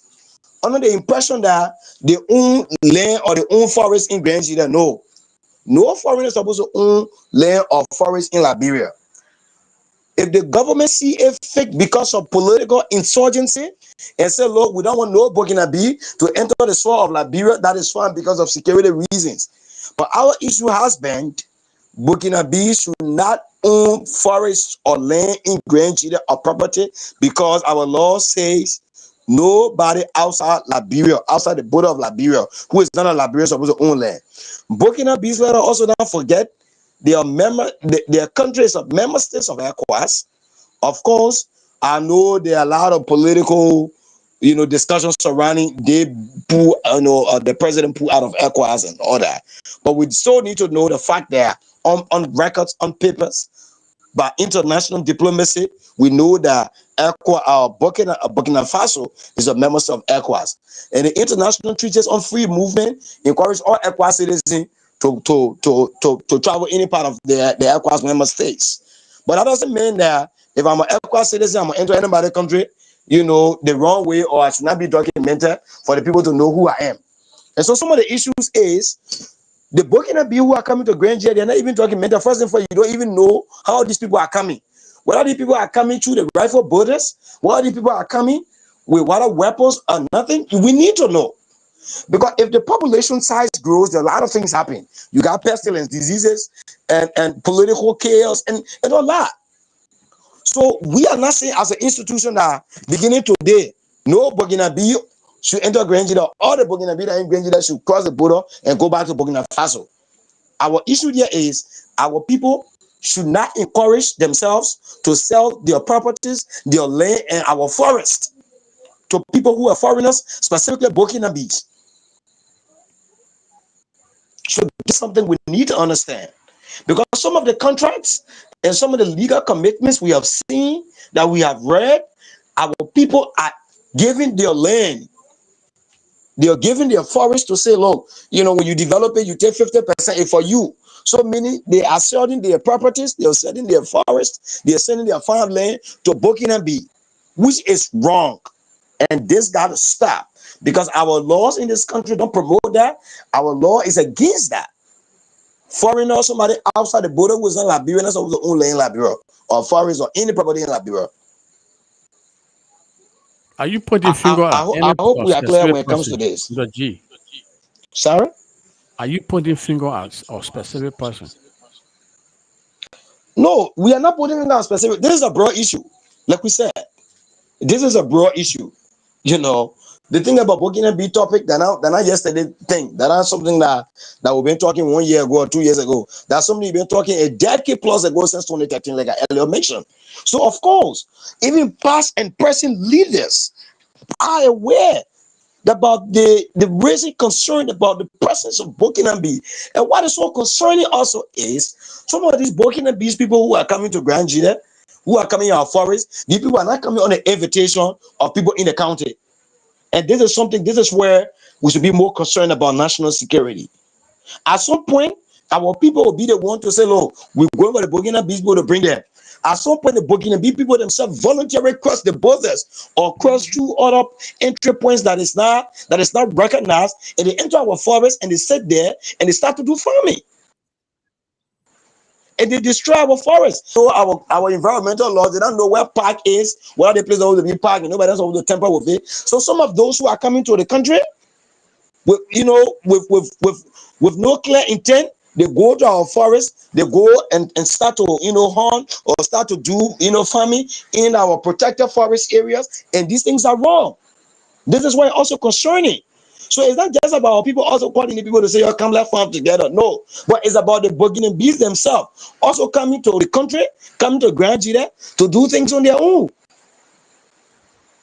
under the impression that they own land or they own forest in Grand Gede. No foreigner is supposed to own land or forest in Liberia. If the government see a fit because of political insurgency and say, look, we don't want no Burkina Faso to enter the soil of Liberia, that is fine because of security reasons. But our issue has been Burkina Faso should not own forests or land in Grand Gede or property because our law says nobody outside Liberia, outside the border of Liberia, who is not a Liberian, is supposed to own land. Burkina Faso, let us also not forget, their country is a member states of ECOWAS. Of course, I know there are a lot of political, discussions surrounding the president pull out of ECOWAS and all that. But we still need to know the fact that on records, on papers, by international diplomacy, we know that Burkina Faso is a member of ECOWAS. And the international treaties on free movement encourage all ECOWAS citizens to travel any part of the ECOWAS member states. But that doesn't mean that if I'm an ECOWAS citizen, I'm going to enter any country, the wrong way, or I should not be documented for the people to know who I am. And so some of the issues is the Burkina Faso who are coming to Grand Gede, they're not even documented. First and foremost, you don't even know how these people are coming. Whether these people are coming through the rifle borders, whether these people are coming with water weapons or nothing, we need to know. Because if the population size grows, there are a lot of things happen. You got pestilence, diseases, and political chaos, and a lot. So we are not saying as an institution that beginning today, no Burkina Faso should enter Grand Gede. All the Burkina Faso in Grand Gede should cross the border and go back to Burkina Faso. Our issue here is our people should not encourage themselves to sell their properties, their land, and our forest to people who are foreigners, specifically Burkina Faso. So this is something we need to understand. Because some of the contracts and some of the legal commitments we have seen, that we have read, our people are giving their land. They are giving their forest to say, look, when you develop it, you take 50% for you. So meaning they are selling their properties, they are selling their forest, they are selling their farmland to Burkina Faso, which is wrong. And this got to stop because our laws in this country don't promote that. Our law is against that. Foreigner, somebody outside the border who is not Liberian, that's supposed to own land in Liberia, or forest or any property in Liberia. Are you pointing finger at I any hope we are clear when specific it comes to person? this. The G. Sorry? Are you pointing finger at a specific person? No, we are not putting in that specific. This is a broad issue. Like we said, this is a broad issue. The thing about Burkina Faso topic, that not yesterday thing, that not something that we've been talking 1 year ago or 2 years ago. That's something we've been talking a decade plus ago since 2013, like I earlier mentioned. So of course, even past and present leaders are aware about the raising concern about the presence of Burkina Faso. And what is so concerning also is some of these Burkina Faso people who are coming to Grand Gede, who are coming in our forest, these people are not coming on the invitation of people in the county. And this is where we should be more concerned about national security. At some point, our people will be the one to say, look, we're going for the Burkina Faso people to bring them. At some point, the Burkina Faso people themselves voluntarily cross the borders or cross through other entry points that is not recognized, and they enter our forest and they sit there and they start to do farming. And they destroy our forest. So our environmental laws, they don't know where park is, where the place that to be parked, and nobody else will temper with it. So some of those who are coming to the country, with with no clear intent, they go to our forest, they go and start to hunt or start to do farming in our protected forest areas, and these things are wrong. This is why also concerning. So it's not just about people also calling the people to say, oh, come, let's farm together. No, but it's about the Burkina Bees themselves also coming to the country, coming to Grand Gede to do things on their own.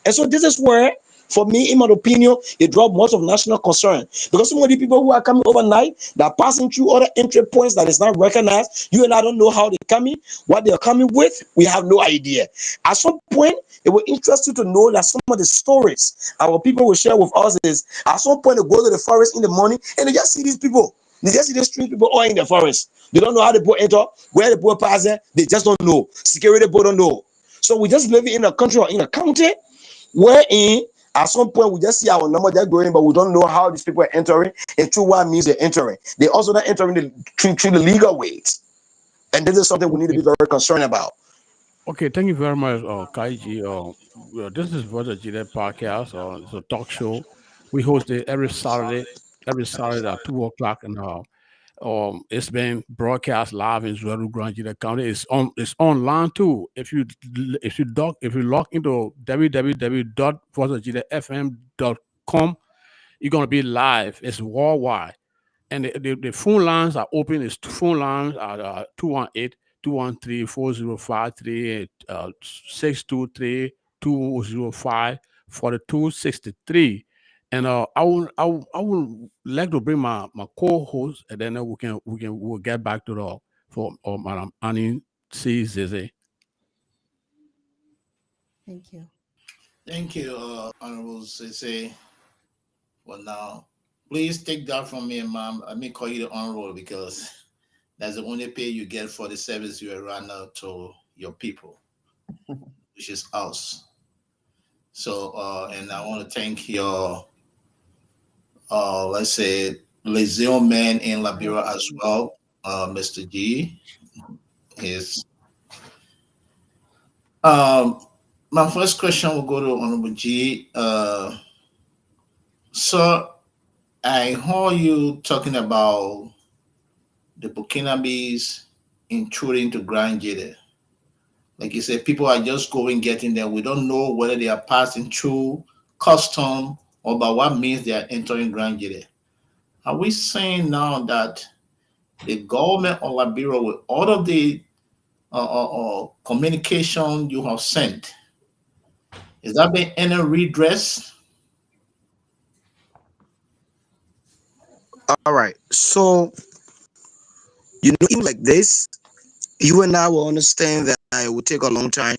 And so this is where, for me, in my opinion, it dropped much of national concern. Because some of the people who are coming overnight, that are passing through other entry points that is not recognized, you and I don't know how they're coming, what they're coming with, we have no idea. At some point, it will interest you to know that some of the stories our people will share with us is, at some point they go to the forest in the morning and they just see these people. They just see the street people all in the forest. They don't know how the boat enter, where the boat passes, they just don't know. Security boat don't know. So we just live in a country or in a county wherein at some point we just see our number just growing, but we don't know how these people are entering and through what means they're entering. They're also not entering through the legal ways. And this is something we need to be very concerned about. Okay, thank you very much, Kaiji. This is what the Gede podcast. It's a talk show. We host it every Saturday at 2 o'clock, and it's been broadcast live in Zulu Grand Gede County. It's online too. If you log into www.voiceofgedefm.com, you're gonna be live. It's worldwide. And the phone lines are open. It's phone lines are 218 213 4053 623 205 4263. And I would like to bring my co-host, and then we'll get back to the for Madam Annie C. Zeze. Thank you. Thank you, Honorable Sese. Well, now, please take that from me, ma'am. Let me call you the honorable because that's the only pay you get for the service you render to your people, which is us. So, and I want to thank your, let's say, Lezion man in Liberia as well, Mr. G. His, my first question will go to Honorable G. So, I heard you talking about the Burkinabes intruding to Grand Gede. Like you said, people are just going, getting there. We don't know whether they are passing through custom or by what means they are entering Grand Gede. Are we saying now that the government of Liberia, with all of the communication you have sent, is that been any redress? All right. So, even like this, you and I will understand that it will take a long time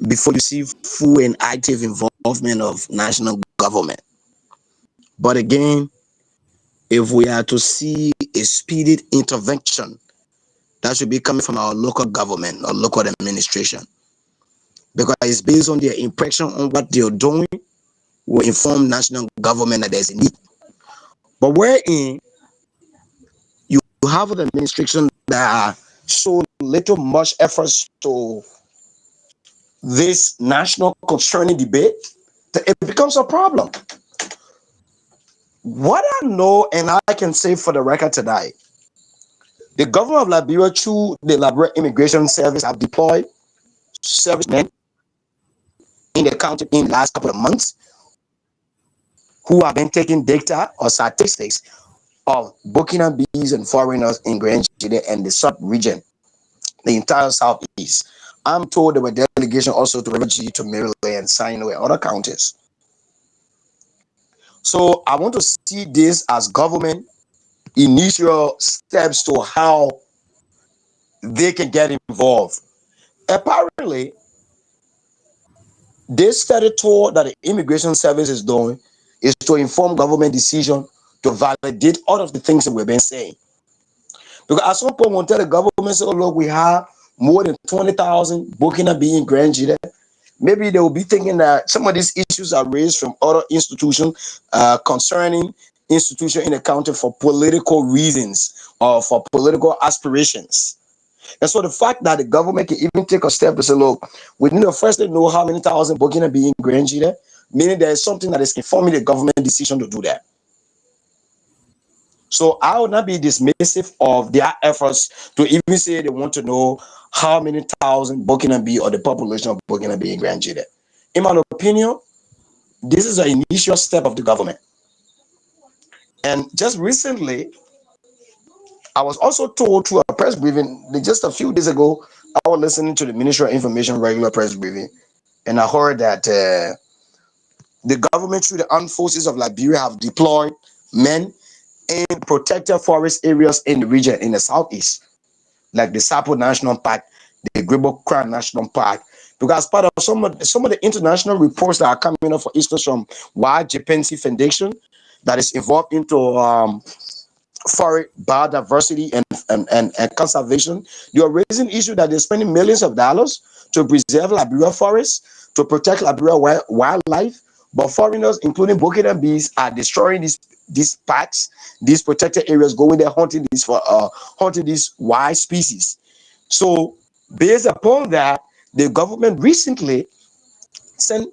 before you see full and active involvement of national government. But again, if we are to see a speedy intervention, that should be coming from our local government or local administration, because it's based on their impression on what they're doing will inform national government that there's a need. But wherein you have an administration that show little much efforts to this national concerning debate, it becomes a problem. What I know and I can say for the record today, the government of Liberia through the Liberia Immigration Service have deployed servicemen in the county in the last couple of months who have been taking data or statistics of Burkina Bees and foreigners in Grand Gede and the sub-region, the entire southeast. I'm told there were delegations also to River G, to Maryland, Sino, and other counties. So I want to see this as government initial steps to how they can get involved. Apparently, this study tour that the immigration service is doing is to inform government decision to validate all of the things that we've been saying. Because at some point, we'll tell the government, say, oh, look, we have more than 20,000 Burkina being Grand Gede. Maybe they will be thinking that some of these issues are raised from other institutions concerning institutions in the country for political reasons or for political aspirations. And so the fact that the government can even take a step to say, look, we need to first know how many thousand Burkina being Grand Gede, meaning there is something that is informing the government decision to do that. So I would not be dismissive of their efforts to even say they want to know how many thousand Burkina Be or the population of Burkina Be in Grand Gede. In my opinion, this is an initial step of the government. And just recently, I was also told through a press briefing just a few days ago. I was listening to the Ministry of Information regular press briefing, and I heard that the government through the armed forces of Liberia have deployed men in protected forest areas in the region in the southeast, like the Sapo National Park, the Grebo Crown National Park, because part of some of the international reports that are coming up, for instance, from YGPNC Foundation, that is involved into forest biodiversity and conservation, they are raising issue that they're spending millions of dollars to preserve Liberia forests, to protect Liberia wildlife, but foreigners, including Burkina Bees, are destroying these parks, these protected areas, going there hunting these wild species. So based upon that, the government recently sent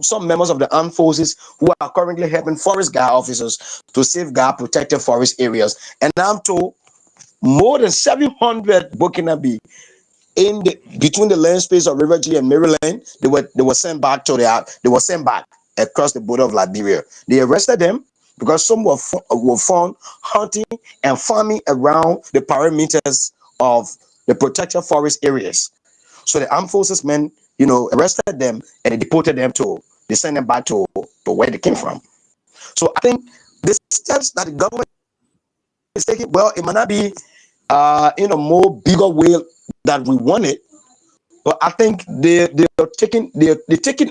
some members of the armed forces who are currently helping forest guard officers to safeguard protected forest areas. And I'm told more than 700 Burkina Be in between the land space of River G and Maryland, they were sent back across the border of Liberia. They arrested them because some were found hunting and farming around the perimeters of the protected forest areas. So the armed forces men, arrested them and they deported them they sent them back to where they came from. So I think the steps that the government is taking, well, it might not be in a more bigger way that we want it, but I think they're taking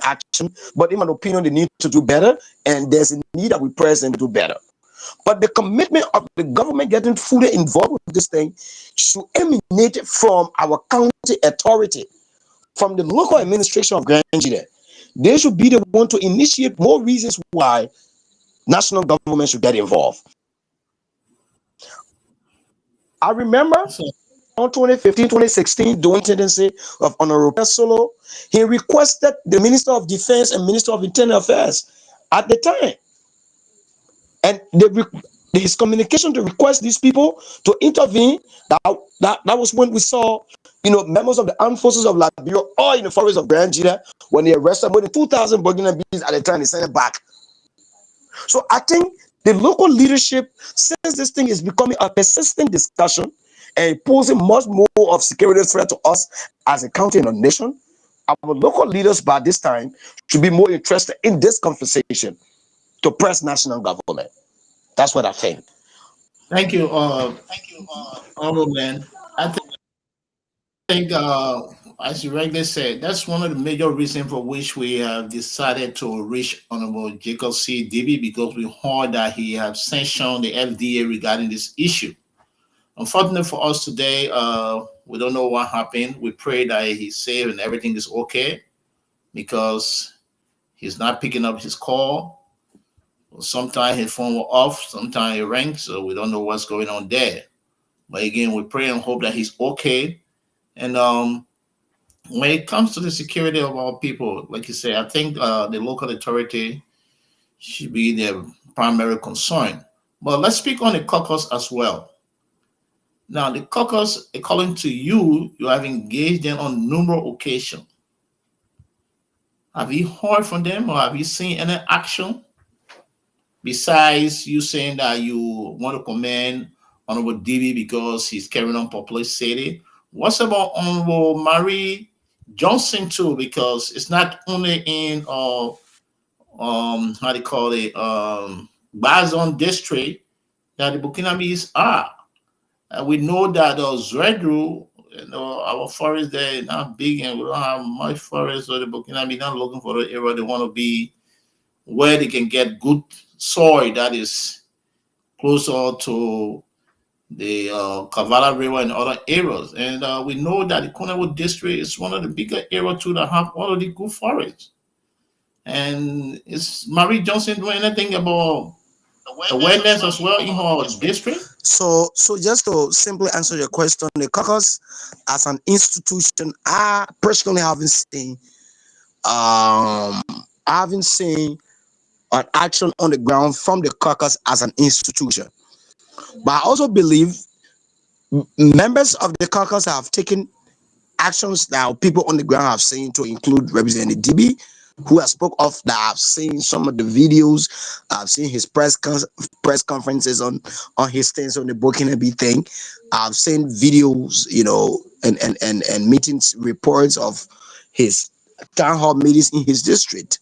action. But in my opinion, they need to do better, and there's a need that we press and do better. But the commitment of the government getting fully involved with this thing should emanate from our county authority, from the local administration of Grand Gede. They should be the one to initiate more reasons why national government should get involved. I remember So, in 2015, 2016, during tendency of Honorable Solo, he requested the Minister of Defense and Minister of Internal Affairs at the time. And his communication to request these people to intervene, that was when we saw, members of the armed forces of Liberia all in the forest of Grand Gede when they arrested more than 2,000 Burkina Bees at the time, they sent it back. So I think the local leadership, since this thing is becoming a persistent discussion and posing much more of security threat to us as a county and a nation, our local leaders by this time should be more interested in this conversation to press national government. That's what I think. thank you, Honorable Man. I think, as you rightly said, that's one of the major reasons for which we have decided to reach Honorable Jacob C. Dibby, because we heard that he has sanctioned the FDA regarding this issue. Unfortunately for us today, we don't know what happened. We pray that he's safe and everything is okay, because he's not picking up his call. Sometimes his phone will off, sometimes it rings, so we don't know what's going on there. But again, we pray and hope that he's okay. And when it comes to the security of our people, like you say, I think the local authority should be their primary concern. But let's speak on the caucus as well. Now, the caucus, according to you, you have engaged them on numerous occasions. Have you heard from them, or have you seen any action? besides you saying that you want to commend Honorable DB because he's carrying on publicity, what's about Honorable Marie Johnson too? Because it's not only in how do you call it Bazon district that the Burkinabes are. And we know that Zredru, our forest there is not big and we don't have much forest, so the Burkinabe not looking for the area they want to be where they can get good soil that is closer to the Kavala River and other areas. And we know that the Konewo district is one of the bigger areas to that have all of the good forests. And is Marie Johnson doing anything about awareness as well in her district? So just to simply answer your question, the caucus as an institution, I personally haven't seen an action on the ground from the caucus as an institution. But I also believe members of the caucus have taken actions that people on the ground have seen, to include Representative DB, who has spoke of that. I've seen some of the videos. I've seen his press conferences on his stance on the Burkinabe thing. I've seen videos, and meetings reports of his town hall meetings in his district.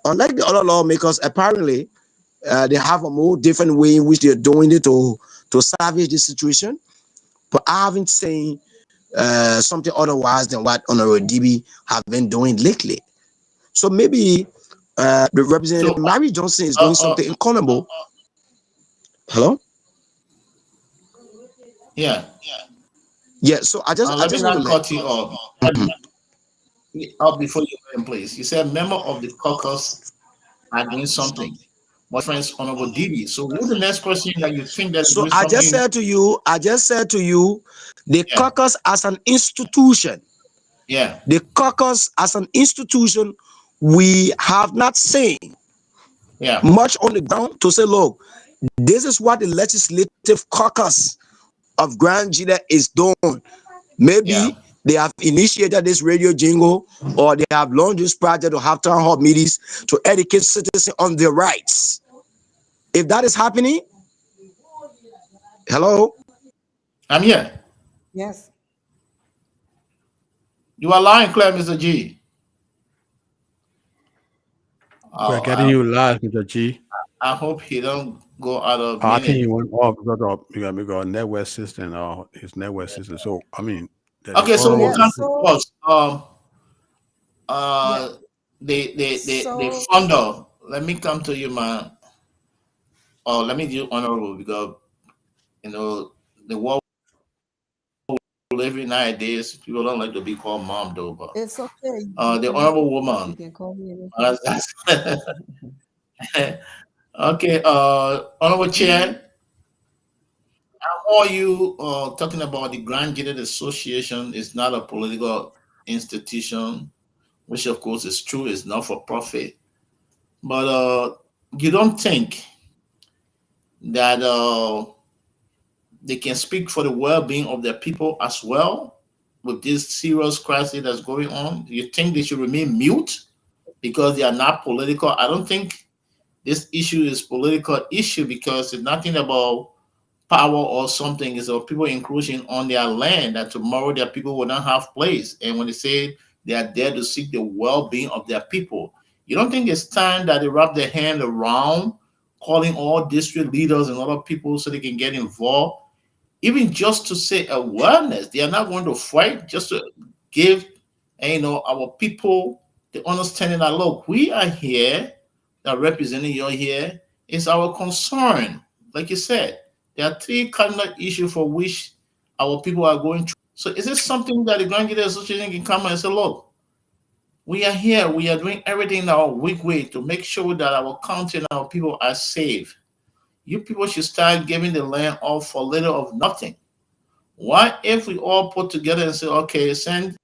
Unlike the other lawmakers, apparently they have a more different way in which they're doing it to salvage the situation. But I haven't seen something otherwise than what Honorable DB have been doing lately. So maybe the Representative Mary Johnson is doing something in Conable. Hello? Yeah. So I just let me want not to cut you off. Up before you go in place. You said member of the caucus are doing something. My friends, Honorable DB. So who's the next person that you think that is doing I something? just said to you, the caucus as an institution. Yeah. The caucus as an institution, we have not seen much on the ground to say, look, this is what the legislative caucus of Grand Gedeh is doing. Maybe they have initiated this radio jingle, or they have launched this project to have town hall meetings to educate citizens on their rights. If that is happening, hello? I'm here. Yes. You are lying, clear, Mr. G. We're getting you live, Mr. G. I hope he don't go out of I think minute. he went off because of network system or his network system. So I mean, okay, so we'll come to us. The funder. Let me come to you, man. Oh, let me do honorable because the world we live in nowadays, people don't like to be called mom though. But it's okay. The honorable woman. You can call me. Okay, honorable chair. How are you talking about the Grand Gedeh Association is not a political institution, which of course is true, it's not for profit. But you don't think that they can speak for the well-being of their people as well with this serious crisis that's going on? You think they should remain mute because they are not political? I don't think this issue is political issue because it's nothing about power or something. It's about people encroaching on their land that tomorrow their people will not have place. And when they say they are there to seek the well-being of their people, you don't think it's time that they wrap their hand around calling all district leaders and other people so they can get involved, even just to say awareness? They are not going to fight, just to give our people the understanding that, look, we are here, that representing you here. It's our concern. Like you said, there are three cardinal issues for which our people are going through. So is it something that the Grand Gedeh Association can come and say, look, we are here, we are doing everything in our weak way to make sure that our country and our people are safe. You people should start giving the land off for little of nothing. What if we all put together and say, okay, send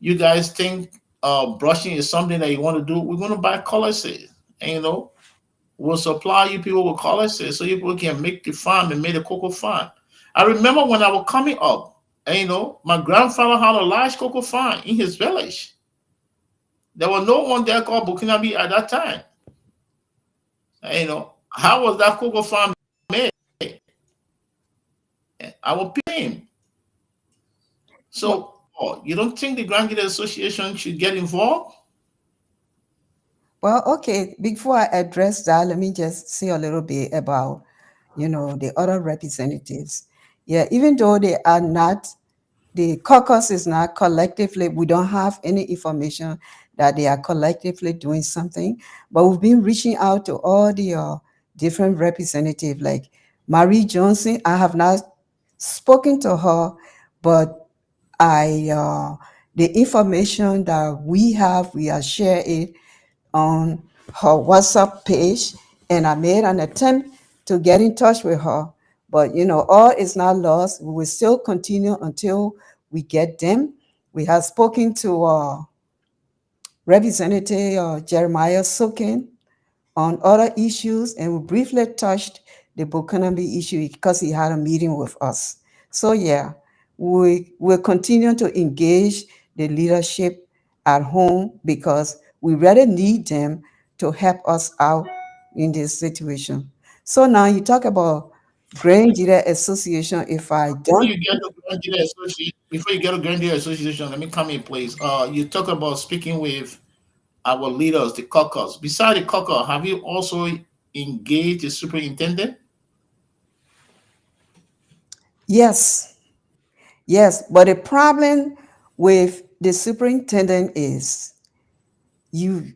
you guys think brushing is something that you want to do? We're going to buy colors, and we'll supply you people with colors so you people can make the farm and make the cocoa farm. I remember when I was coming up, and my grandfather had a large cocoa farm in his village. There was no one there called Burkinabe at that time. How was that cocoa farm made? I will pay him. Well, So, you don't think the Grand Gede Association should get involved? well, okay. Before I address that, let me just say a little bit about, the other representatives. Yeah, even though they are not, the caucus is not collectively, we don't have any information that they are collectively doing something, but we've been reaching out to all the different representatives, like Marie Johnson. I have not spoken to her, but I the information that we are share it on her WhatsApp page, and I made an attempt to get in touch with her. But all is not lost. We will still continue until we get them. We have spoken to Representative Jeremiah Sokin on other issues, and we briefly touched the Bukanambi issue because he had a meeting with us. So yeah, we will continue to engage the leadership at home because we really need them to help us out in this situation. So now you talk about Grand Gede Association. If I Before don't, you get to Grand Gede Association, let me come in, please. You talk about speaking with our leaders, the caucus. Beside the caucus, have you also engaged the superintendent? yes, yes, but the problem with the superintendent is you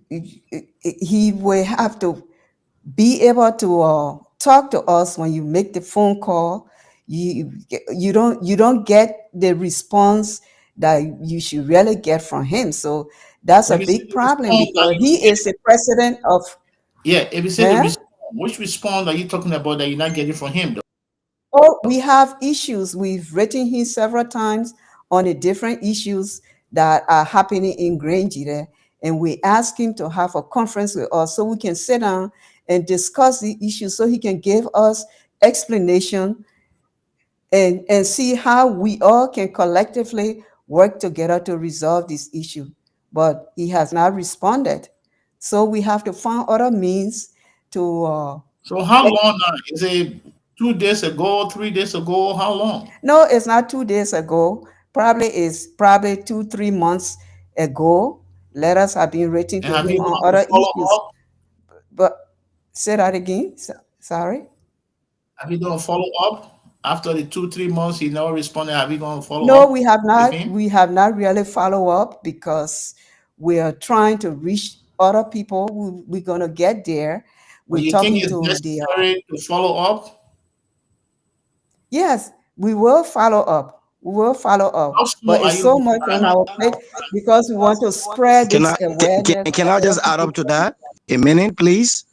he will have to be able to talk to us when you make the phone call. You don't get the response that you should really get from him. So that's a If you say big the problem response that because you he get, is the president of. yeah, if you say the Huh? response, which response are you talking about that you're not getting from him, though? Oh, we have issues. We've written him several times on the different issues that are happening in Grange, and we ask him to have a conference with us so we can sit down and discuss the issues so he can give us explanation and see how we all can collectively work together to resolve this issue. But he has not responded. So we have to find other means to So how long now? Is it 2 days ago, 3 days ago? How long? no, it's not 2 days ago. Probably it's probably 2, 3 months ago. Letters have been written And to have him you on done a other follow issues. up? But say that again. Sorry. Have you done a follow up after the 2, 3 months he never responded? Have you gone follow No, we up have with not. him? We have not really follow up because we are trying to reach other people. We're gonna get there. But We're you think talking it's to the. necessary to follow up? Yes, we will follow up. We will follow How up. soon But are it's you so looking much on at? our plate because we want to spread Can this I awareness can to I other just add people. up to that a minute, please?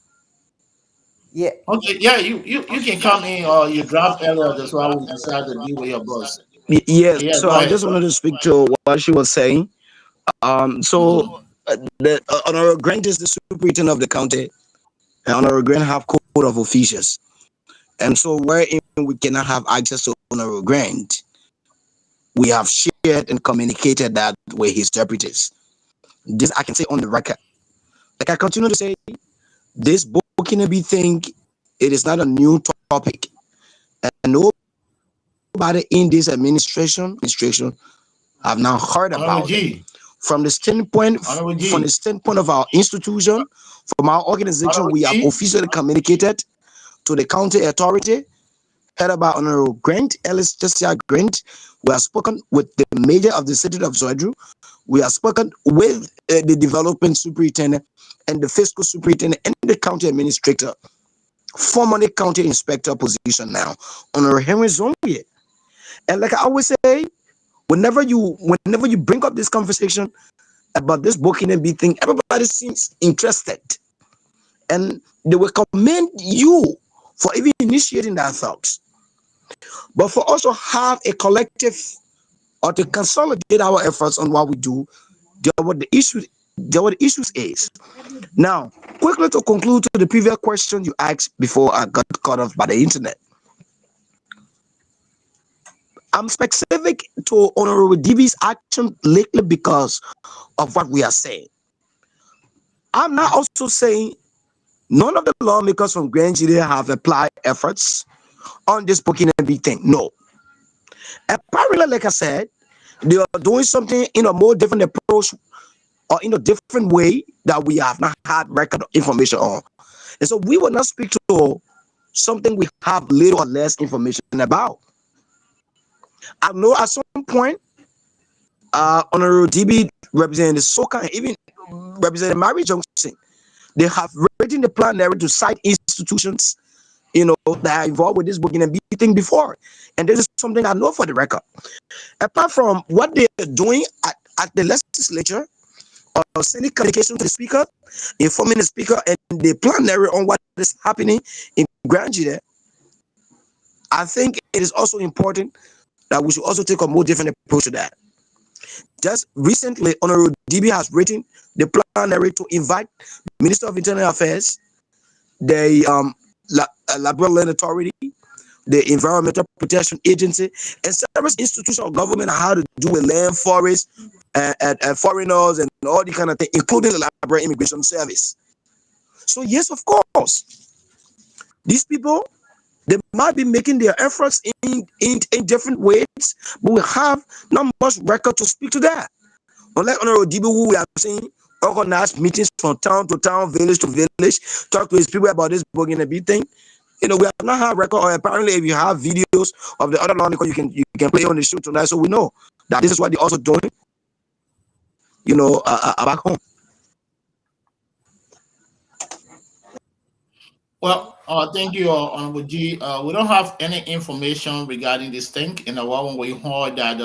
Yeah. Okay, yeah, you can come in or you dropped earlier. That's why we decided to deal with your boss. Yes. Yeah, So go I ahead. just wanted to speak to what she was saying. So Mhm. the Honorable Grant is the superintendent of the county, and Honorable Grant have code of officials, and so wherein we cannot have access to Honorable Grant, we have shared and communicated that with his deputies. This I can say on the record. Like I continue to say, this Burkinabe thing, it is not a new topic, and nobody in this administration have now heard Honorable about it. G, From the standpoint Honorable from the G, standpoint of our institution, from our organization, Honorable we have G. officially communicated to the county authority, head about Honorable Grant, Ellis Jessica Grant. We have spoken with the mayor of the city of Zodru. We have spoken with the development superintendent and the fiscal superintendent and the county administrator, formerly county inspector position now, Honorable Henry Zonye. And like I always say, whenever you bring up this conversation about this Burkina B thing, everybody seems interested, and they will commend you for even initiating that thought. But for us to have a collective or to consolidate our efforts on what we do, what the issues is. Now, quickly to conclude to the previous question you asked before I got cut off by the internet. I'm specific to Honorable DB's action lately because of what we are saying. I'm not also saying None of the lawmakers from Grand Gedeh have applied efforts on this booking and big thing. No. Apparently, like I said, they are doing something in a more different approach or in a different way that we have not had record information on. And so we will not speak to something we have little or less information about. I know at some point, Honorable DB representing the SOCA and even representing Mary Johnson, they have written the plan narrative to cite institutions, that are involved with this booking and thing before. And this is something I know for the record. Apart from what they are doing at the legislature, sending communication to the speaker, informing the speaker, and the plan narrative on what is happening in Grand Gedeh, I think it is also important that we should also take a more different approach to that. Just recently, Honorable DB has written the plan narrative to invite Minister of Internal Affairs, the Labrador Land Authority, the Environmental Protection Agency, and several institutions of government how to do with land, forest, and foreigners, and all the kind of thing, including the Labrador Immigration Service. So yes, of course, these people, they might be making their efforts in different ways, but we have not much record to speak to that. Unlike Honorable DB, who we have seen organize meetings from town to town, village to village, talk to his people about this bugging and thing. We have not had record, or apparently if you have videos of the other law, you can play on the show tonight, so we know that this is what they're also doing, back home. Well, thank you, Honorable G. We don't have any information regarding this thing. When we heard that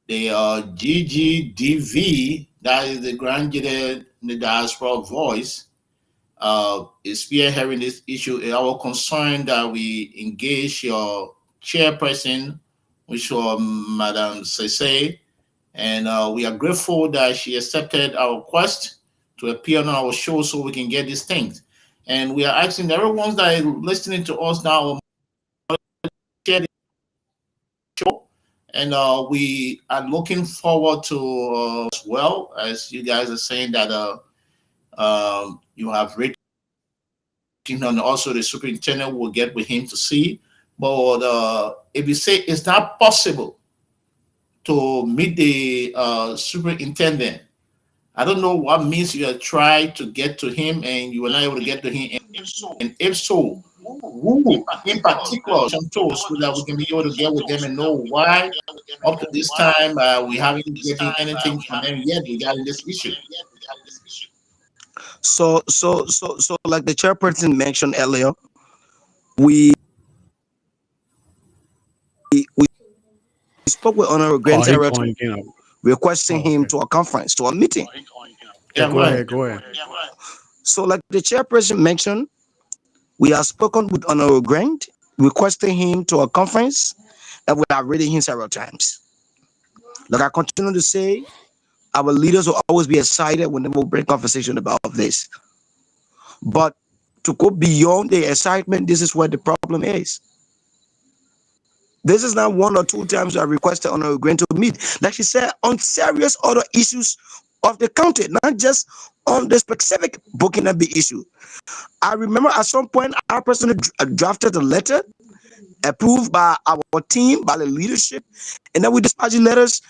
the GGDV, that is the Grand Gede Diaspora Voice, is spearheading this issue. It's our concern that we engage your chairperson, which was Madam Sese, and we are grateful that she accepted our request to appear on our show so we can get these things. And we are asking everyone that is listening to us now, share the show. And we are looking forward to, as well, as you guys are saying that you have written, and also the superintendent will get with him to see. But if you say it's not possible to meet the superintendent, I don't know what means you have tried to get to him and you were not able to get to him. And if so, who in particular, some tools so that we can be able to get with them and know why up to this time we haven't getting anything from them yet regarding this issue. So like the chairperson mentioned earlier, we spoke with Honorable Grand He Territory, going again. requesting him to a conference, to a meeting. Yeah, Go ahead. Go ahead. So like the chairperson mentioned, we have spoken with Honorable Grant, requesting him to a conference, and we have read him several times. Like I continue to say, our leaders will always be excited when they will bring conversation about this. But to go beyond the excitement, this is where the problem is. This is not one or two times I requested Honorable Grant to meet. Like she said, on serious other issues of the county, not just on the specific booking of the issue. I remember at some point, I personally drafted a letter approved by our team, by the leadership, and then we dispatched letters,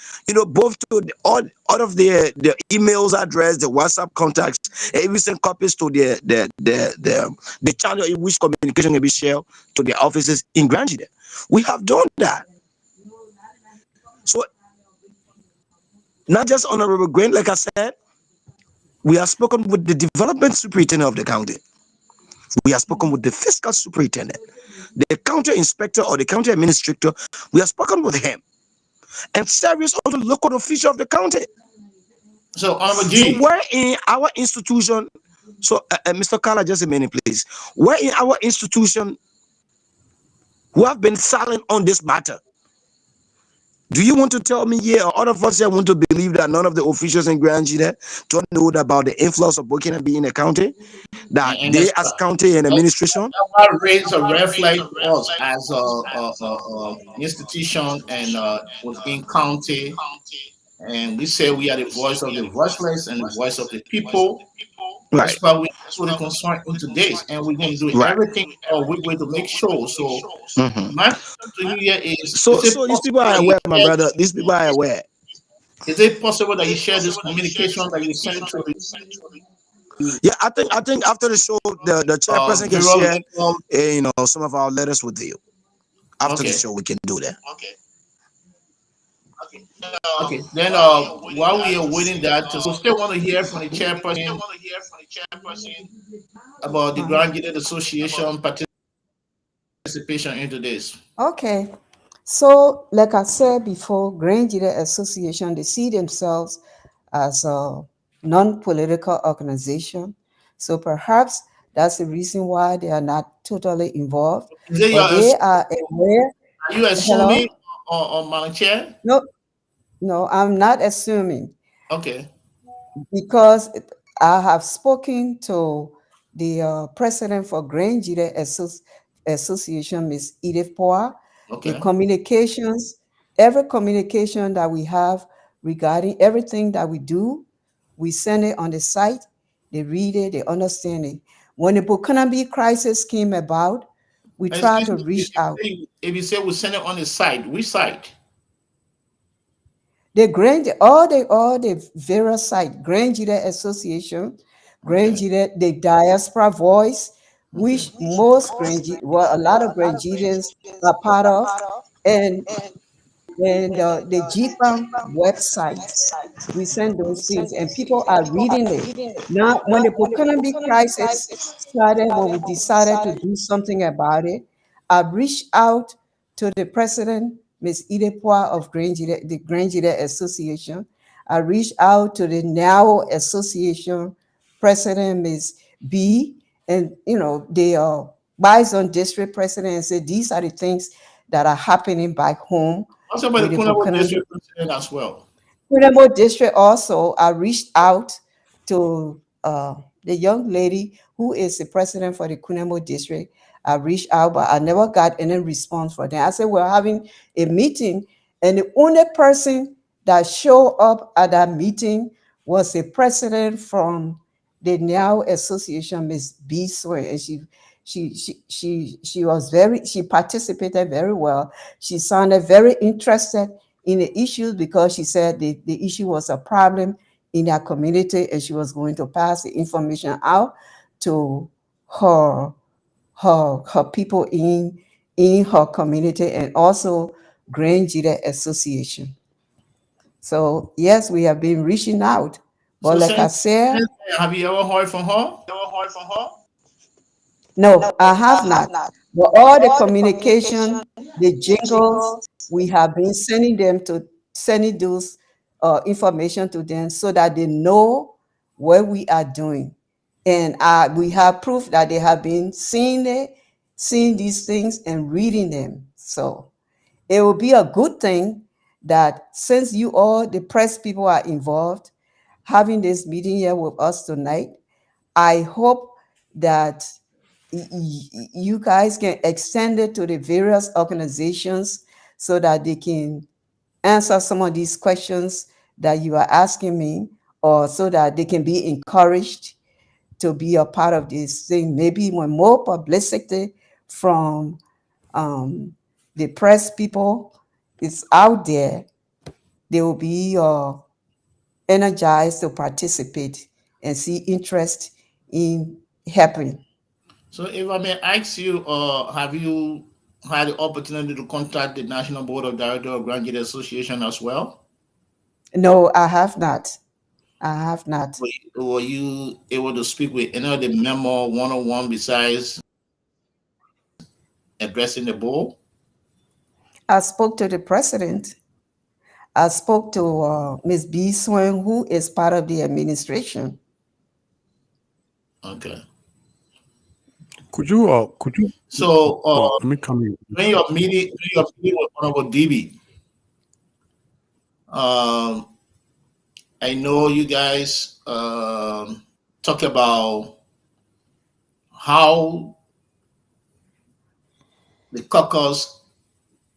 both to all of the emails address, the WhatsApp contacts, and we send copies to the channel in which communication can be shared to the offices in Grand Gedeh. We have done that. So, not just Honorable Grant, like I said, we have spoken with the development superintendent of the county. We have spoken with the fiscal superintendent, the county inspector or the county administrator. We have spoken with him, and serious other local official of the county. So, Honorable G. So where in our institution, Mr. Kala, just a minute, please. Where in our institution who have been silent on this matter? Do you want to tell me here, or all of us here want to believe that none of the officials in Grand Gedeh don't know about the influence of Burkina Faso in the county? That And they, as county and administration, that raise a red flag to us as a institution and within county. And we say we are the voice of the voiceless and the voice of the people. Right. That's why we put a concern into this, and we're going to do Right. everything we're going to make sure. So Mhm. my question to you here So is it so these people possible are that you aware, my share brother. These people are aware. is it possible that you share this communication that you send to Yeah, I think after the show, the chairperson can various share, legal? some of our letters with you. After the Okay. show, we can do that. Okay. Then while we are waiting that, so we still want to hear from the chairperson about the Uh-huh. Grand Gede Association participation into this. Okay. So, like I said before, Grand Gede Association, they see themselves as a non-political organization. So perhaps that's the reason why they are not totally involved, Is it but they are aware. are you assuming Hello? or Madam Chair? No, no, I'm not assuming. Okay. Because I have spoken to the president for Grand Gede Association, Ms. Edith Poa. The Okay. communications, every communication that we have regarding everything that we do, we send it on the site. They read it, they understand it. When the Burkinabe crisis came about, we try Excuse to me, reach out. if you say we send it on the site, which site? The Grand, all the various sites, Grand Gede Association, Grand Okay. Gede, the Diaspora Voice, Okay. which most well, a lot of Grand Gedeans are part of, and the GPAM website. We send those things, and people are reading it. Now, when the economic crisis started, when we decided to do something about it, I reached out to the president, Ms. Idepoa of the Grand Gede Association. I reached out to the NOW Association president, Ms. B, and the Bison District president, and said these are the things that are happening back home Also about with the the Kunabo Buchanan District President as well. Renamo District also, I reached out to the young lady who is the president for the Kunemo District. I reached out, but I never got any response from them. I said, we're having a meeting, and the only person that showed up at that meeting was the president from the Now Association, Miss B. Sway, and she participated very well. She sounded very interested in the issues because she said the issue was a problem in our community, and she was going to pass the information out to her her people in her community, and also Grand Gede Association. So yes, we have been reaching out, but So like I said, since have you ever heard from her? no, I have not. But all the communication, the jingles, we have been sending those information to them so that they know what we are doing, and we have proof that they have been seeing these things and reading them. So it will be a good thing that since you all the press people are involved, having this meeting here with us tonight, I hope that you guys can extend it to the various organizations so that they can answer some of these questions that you are asking me, or so that they can be encouraged to be a part of this thing. Maybe when more publicity from um, the press people is out there, they will be energized to participate and see interest in helping. So if I may ask you, have you had the opportunity to contact the National Board of Directors of Grand Gede Association as well? No, I have not. I have not. Were you able to speak with any of the member one on one besides addressing the board? I spoke to the president. I spoke to Ms. B. Swain, who is part of the administration. Okay. Could you So let me come in. during your meeting with Honorable DB, um, I know you guys talk about how the caucus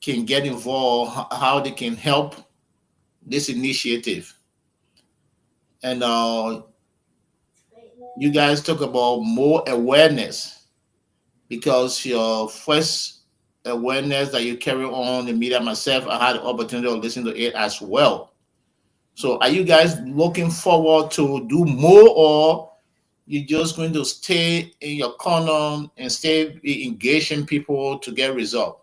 can get involved, how they can help this initiative. And you guys talk about more awareness, because your first awareness that you carry on the media, myself, I had the opportunity to listen to it as well. So are you guys looking forward to do more, or you just going to stay in your corner and stay be engaging people to get result?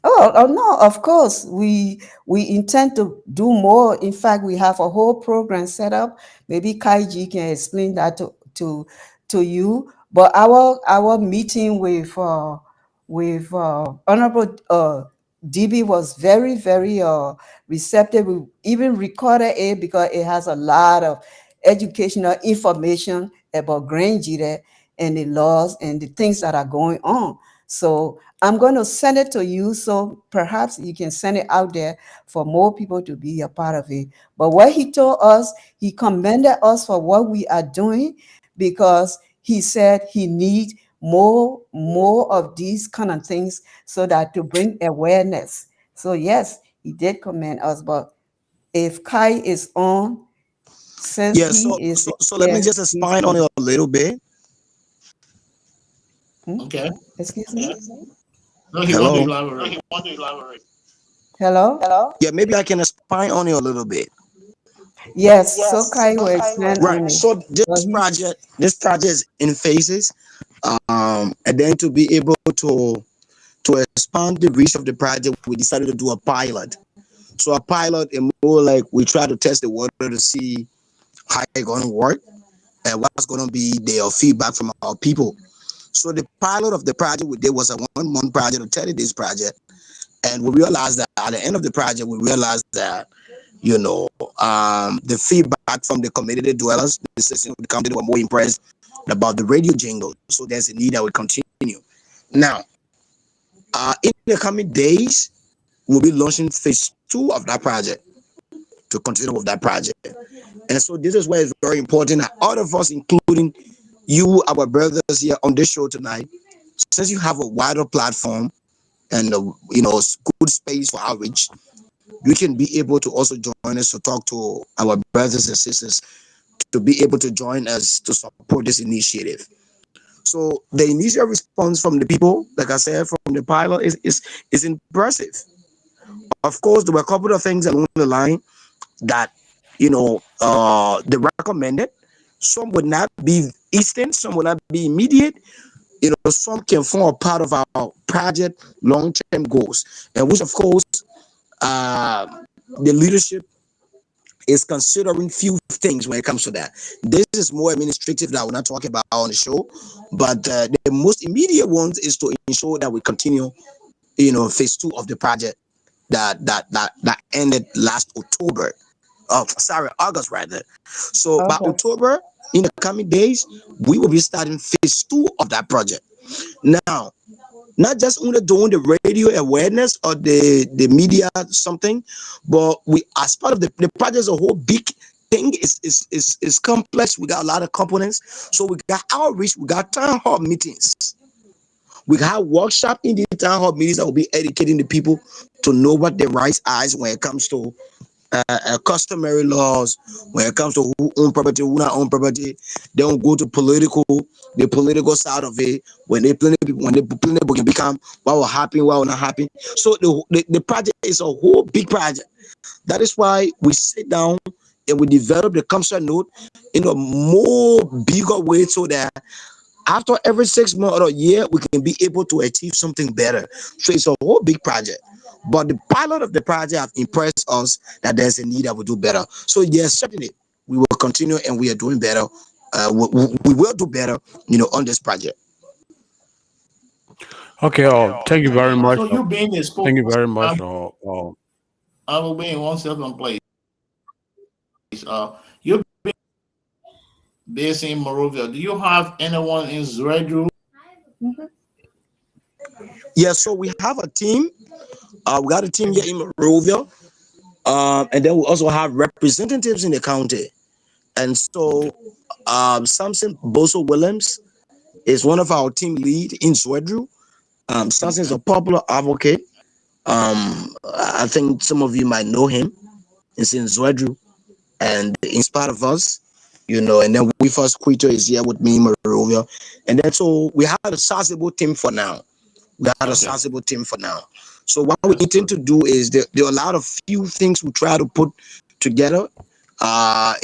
Oh no, of course. We intend to do more. In fact, we have a whole program set up. Maybe Kaiji can explain that to you. But our meeting with Honorable DB was very, very receptive. We even recorded it because it has a lot of educational information about Grand Gede and the laws and the things that are going on. So I'm going to send it to you, so perhaps you can send it out there for more people to be a part of it. But what he told us, he commended us for what we are doing, because he said he needs more of these kind of things so that to bring awareness. So yes, he did commend us. But if Kai is on, since Yeah, so he is so so let me there, just he expand on can. it a little bit. Hmm? Okay. Excuse me. No, he want to Hello. elaborate. Hello. Yeah, maybe I can expand on it a little bit. Yes. So Kai will expand Right. on it. So But this project is in phases. And then to be able to expand the reach of the project, we decided to do a pilot. So a pilot is more like we try to test the water to see how it's gonna work and what's gonna be their feedback from our people. So the pilot of the project we did was a 1 month project, a 30 days project, and we realized that at the end of the project, we realized that you know the feedback from the community dwellers, the citizens of the county, were more impressed about the radio jingle. So there's a need that will continue. Now, in the coming days, we'll be launching phase 2 of that project to continue with that project. And so this is where it's very important that all of us, including you, our brothers here on this show tonight, since you have a wider platform and good space for outreach, you can be able to also join us to talk to our brothers and sisters to be able to join us to support this initiative. So the initial response from the people, like I said, from the pilot is impressive. Of course, there were a couple of things along the line that they recommended. Some would not be instant, some would not be immediate. Some can form a part of our project long-term goals, and which of course uh, the leadership is considering few things when it comes to that. This is more administrative that we're not talking about on the show, but the most immediate ones is to ensure that we continue, phase 2 of the project that ended last October. Oh, sorry, August rather. So by August. October, in the coming days, we will be starting phase 2 of that project. Now, not just only doing the radio awareness or the media something, but we as part of the project as a whole big thing is complex. We got a lot of components. So we got outreach, we got town hall meetings. We have workshop in the town hall meetings that will be educating the people to know what their rights are when it comes to customary laws, when it comes to who own property, who not own property. They don't go to the political side of it. When they plenty people can become what will happen, what will not happen. So the project is a whole big project. That is why we sit down and we develop the concept note in a more bigger way, so that after every 6 months or a year, we can be able to achieve something better. So it's a whole big project. But the pilot of the project have impressed us that there's a need that we do better. So yes, certainly we will continue and we are doing better. We will do better, on this project. Okay. Thank you very much. So you being a Thank you very spokesperson, much. I will be in one second place. You based in Morovia. Do you have anyone in Zredru? Mhm. Yeah, so we have a team. We got a team here in Monrovia. And then we also have representatives in the county. And so Samson Boso Williams is one of our team lead in Zwedru. Samson is Okay. a popular advocate. I think some of you might know him. He's in Zwedru and in spite of us. And then we first creator is here with me, Marovia. And then so we had a sizable team for now. We had a Okay. sizable team for now. So what we That's intend good. to do is there are a lot of few things we try to put together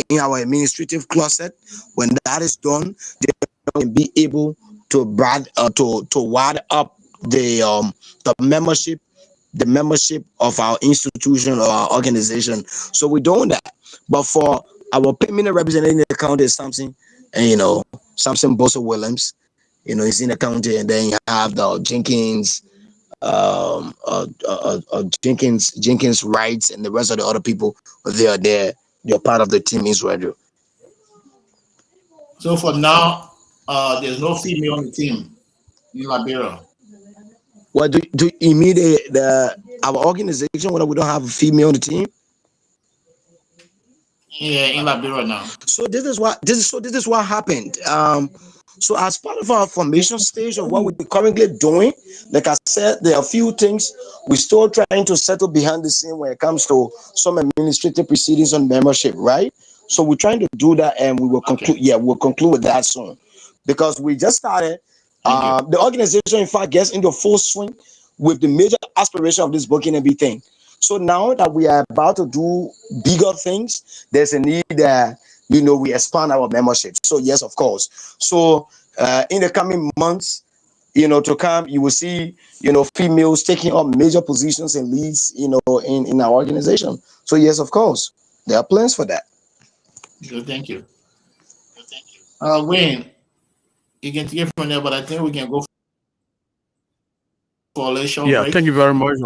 in our administrative closet. When that is done, they can be able to to wad up the membership of our institution or our organization. So we're doing that. But for our permanent representative in the county is something, and Samson Bosso Williams, he's in the county, and then you have the Jenkins, Jenkins Wrights, and the rest of the other people. They are there. They're part of the team Israel. So for now, there's no female on the team in Liberia. What do you mean our organization when we don't have a female on the team? Yeah, in Liberia now. So this is what happened. So as part of our formation stage of what we're currently doing, like I said, there are a few things we're still trying to settle behind the scene when it comes to some administrative proceedings on membership, right? So we're trying to do that, and we will Okay. conclude. Yeah, we'll conclude with that soon, because we just started. Thank you. The organization, in fact, gets into full swing with the major aspiration of this book and everything. So now that we are about to do bigger things, there's a need that we expand our membership. So yes, of course. So in the coming months, to come, you will see females taking up major positions and leads, in our organization. So yes, of course, there are plans for that. Good, thank you. Wayne, you can take it from there, but I think we can go for a short Yeah, break. thank you very much.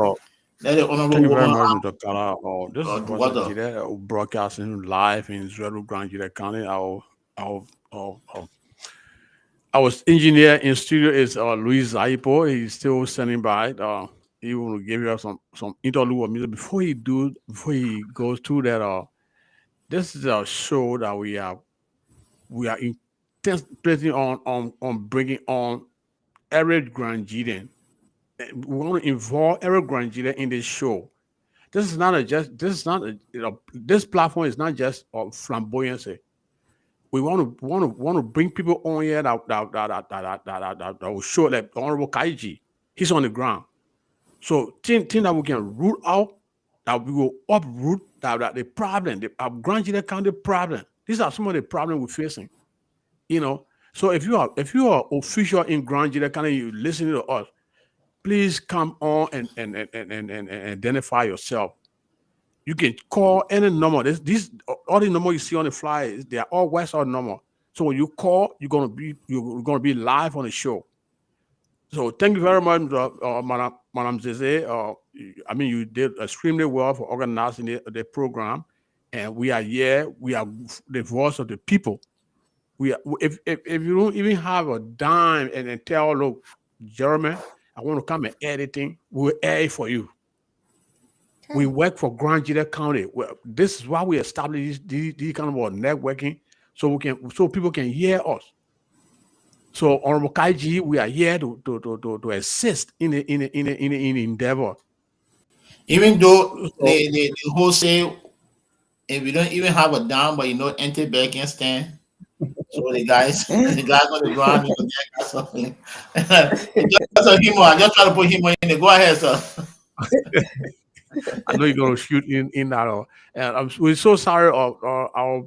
Let the Thank honorable you very woman much, Mr. Kala. This is do Pastor what the Gede broadcasting live in Zulu Grand Gede County. Our, our, our engineer in studio is Luis Zaipo. He's still standing by. He will give you some interlude of music before he goes through that. This is a show that we are concentrating on bringing on Eric Grand Gede. We want to involve Eric Grand Gede in this show. This platform is not just flamboyancy. We want to bring people on here that will show that Honorable Kaiji, he's on the ground. So thing that we can root out, that we will uproot that the problem, the Grand Gede County problem. These are some of the problems we're facing. So if you are official in Grand Gede County, you listening to us, please come on and identify yourself. You can call any number. These all the number you see on the flyer, they are all Western number. So when you call, you're gonna be live on the show. So thank you very much, Madam Zeze. I mean, you did extremely well for organizing the program, and we are here. We are the voice of the people. If you don't even have a dime and tell, look, Jeremy, I want to come and editing, we'll air it for you. We Okay. work for Grand Gede County. This is why we establish these kind of networking, so people can hear us. So Honorable Kaiji, we are here to assist in the endeavor. even though So the whole say if you don't even have a down, but enter back and stand. So the guys, the guys on the ground, they got something. Just a humor. I just try to put humor in there. Go ahead, sir. I know you're gonna shoot in that. And we're so sorry. Our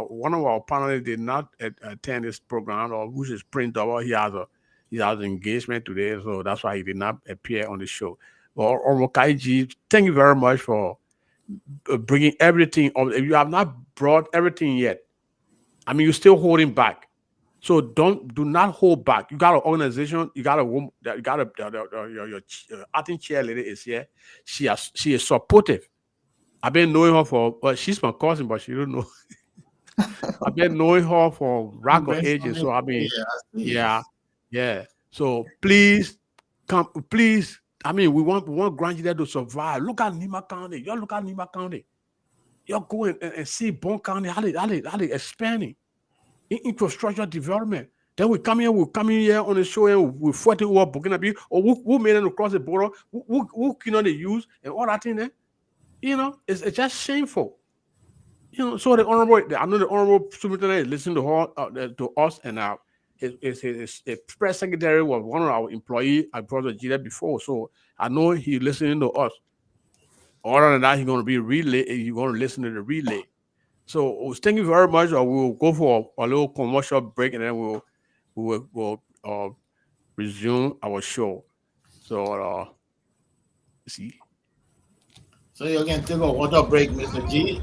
one of our panelists did not attend this program, or which is Prince Double. He has engagement today, so that's why he did not appear on the show. Well, Kaiji, thank you very much for bringing everything. If you have not brought everything yet, I mean, you're still holding back. So do not hold back. You got an organization. You got a woman. You got your acting chairlady is here. She is supportive. I've been knowing her for. Well, she's my cousin, but she don't know. I've been knowing her for rock or Bring ages. something. So I mean, Yeah, I see. yeah, yeah. So please come, please. I mean, we want Grand Gede to survive. Look at Nima County. You look at Nima County. You go and see Bon County how they expanding infrastructure development. Then we come in here on the show and we fight over Burkina Faso or who made them across the border, who they use and all that thing there. It's just shameful. So the honorable, I know the honorable superintendent is listening to us, and his press secretary was one of our employees at Brother Gede before, so I know he's listening to us. Other than that, he's going to be relay. He's going to listen to the relay. So thank you very much. We'll go for a little commercial break, and then we'll resume our show. So see. So you can take a water break, Mr. G.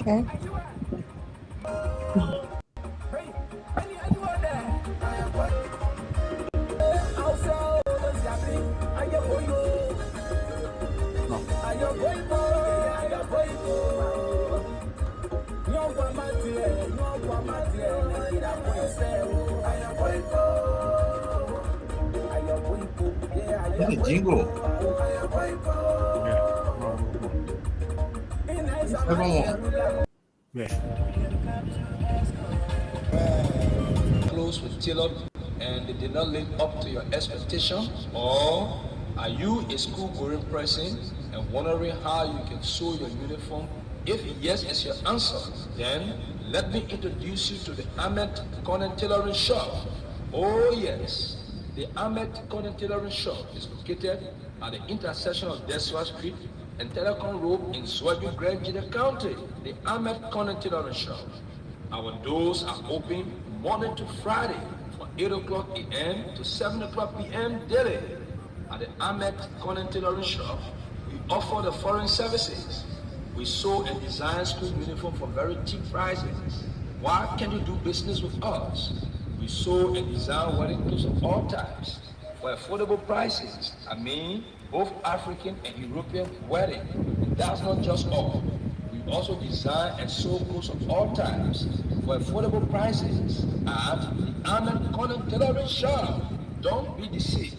Okay. That's a jingle. Everyone. Yeah. Clothes were tailored and they did not live up to your expectation? Or are you a school-going person and wondering how you can sew your uniform? If yes is your answer, then let me introduce you to the Ahmed Corner Tailoring Shop. Oh yes, the Ahmed Corner Tailoring Shop is located at the intersection of Deswa Street and Telecom Road in Swabi Grand Gede County. The Ahmed Corner Tailoring Shop. Our doors are open Monday to Friday from 8 o'clock a.m. to 7 o'clock p.m. daily. At the Ahmed Corner Tailoring Shop, we offer the foreign services. We sew and design school uniform for very cheap prices. Why can't you do business with us? We sew and design wedding clothes of all types for affordable prices. I mean, both African and European wedding. And that's not just all. We also design and sew clothes of all types for affordable prices at the Ahmed Corner Tailoring Shop. Don't be deceived.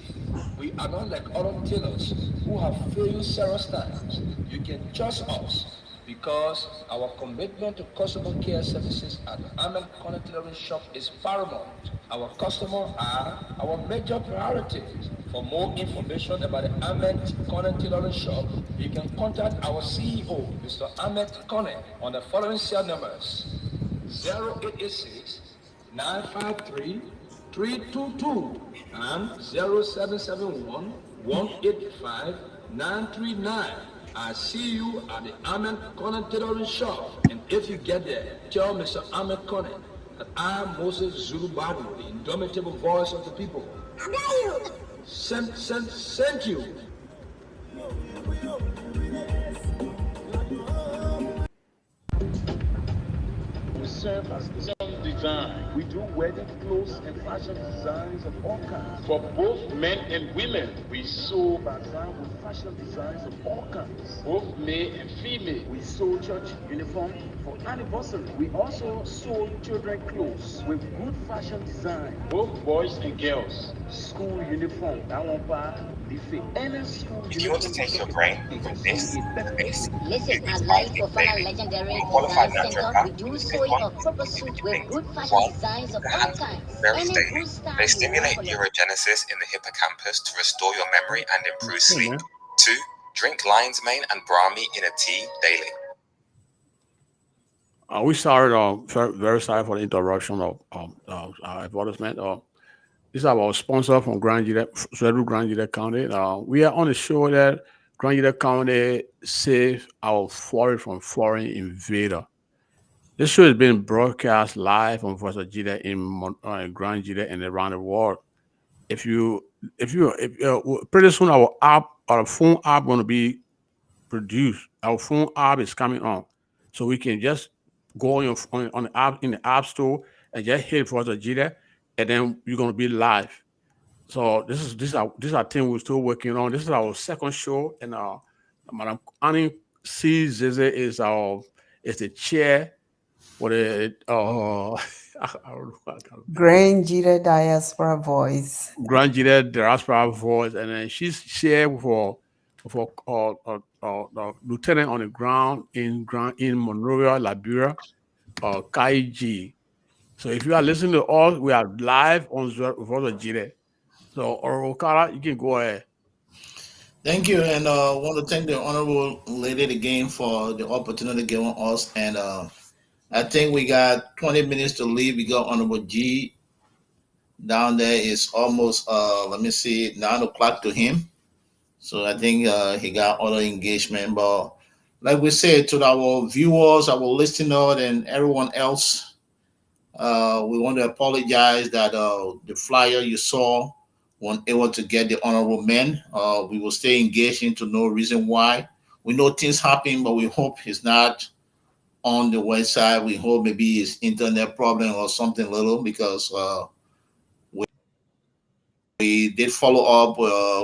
We are not like other tailors who have failed several times. You can trust us because our commitment to customer care services at the Ahmed Corner Tailoring Shop is paramount. Our customers are our major priority. For more information about the Ahmed Corner Tailoring Shop, you can contact our CEO, Mr. Ahmed Corner, on the following cell numbers: 0886 953 322 and 0771 185 939. I see you at the Ahmed Corner Tailoring Shop, and if you get there, tell Mr. Ahmed Corner that I am Moses Zulu Badu, the indomitable voice of the people. Sent you. We serve as fashion design. We do wedding clothes and fashion designs of all kinds. For both men and women, we sew bazaar with fashion designs of all kinds. Both male and female. We sew church uniform for anniversary. We also sew children clothes with good fashion design. Both boys and girls. School uniform. That one part. Any school If you want to take your brain from this to this, Listen, at Life Fofana Legendary Design Center, we do sewing of proper suit with good fashion designs of all kinds. very Any stable. good style They you stimulate want for your neurogenesis in the hippocampus to restore your memory and improve sleep. 2. Drink lion's mane and brahmi in a tea daily. We started very sorry for the interruption of our advertisement. This is our sponsor from Grand Gede County. We are on the show that Grand Gede County save our forest from foreign invader. This show is being broadcast live on Voice of Gede in Grand Gede and around the world. If pretty soon our phone app going to be produced. Our phone app is coming on, so we can just go on the app in the app store and just hit Voice of Gede, and then you're going to be live. So this is our thing we're still working on. This is our second show, and Madam Annie C. Zeze is the chair for the I don't know. Grand Gede Diaspora Voice. Grand Gede Diaspora Voice, and then she's chair for the lieutenant on the ground in Monrovia, Liberia, Kai G. So if you are listening to us, we are live on Voice of Gede. So, Okara, you can go ahead. Thank you, and I want to thank the honorable lady again for the opportunity given us. And I think we got 20 minutes to leave. We got honorable G down there. It's almost let me see, 9 o'clock to him. So I think he got other engagement. But like we said to our viewers, our listeners, and everyone else, we want to apologize that the flyer you saw weren't able to get the honorable men. We will stay engaged into no reason why. We know things happen, but we hope it's not on the website. We hope maybe it's internet problem or something little because we did follow up.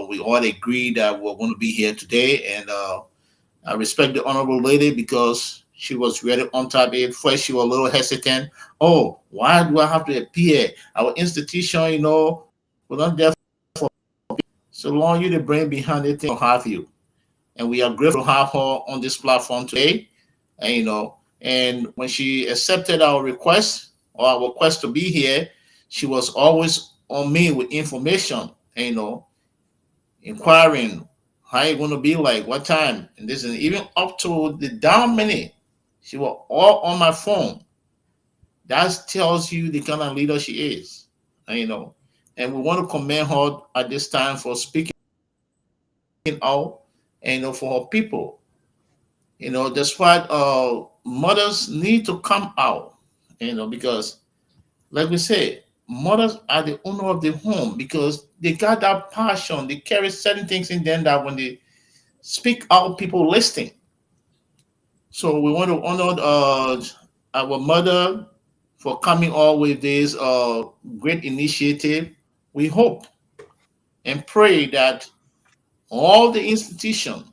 We all agreed that we're going to be here today, and I respect the honorable lady because she was ready on top of it. First, she was a little hesitant. Oh, why do I have to appear? Our institution, we're not there for so long. You the brain behind it, thing have you, and we are grateful to have her on this platform today. And and when she accepted our request or our request to be here, she was always on me with information. And, inquiring how you going to be like, what time, and this, and even up to the down minute, she was all on my phone. That tells you the kind of leader she is, and, and we want to commend her at this time for speaking out, and for her people. Despite mothers need to come out, because like we say, mothers are the owner of the home because they got that passion. They carry certain things in them that when they speak out, people listening. So we want to honor our mother for coming on with this great initiative. We hope and pray that all the institutions,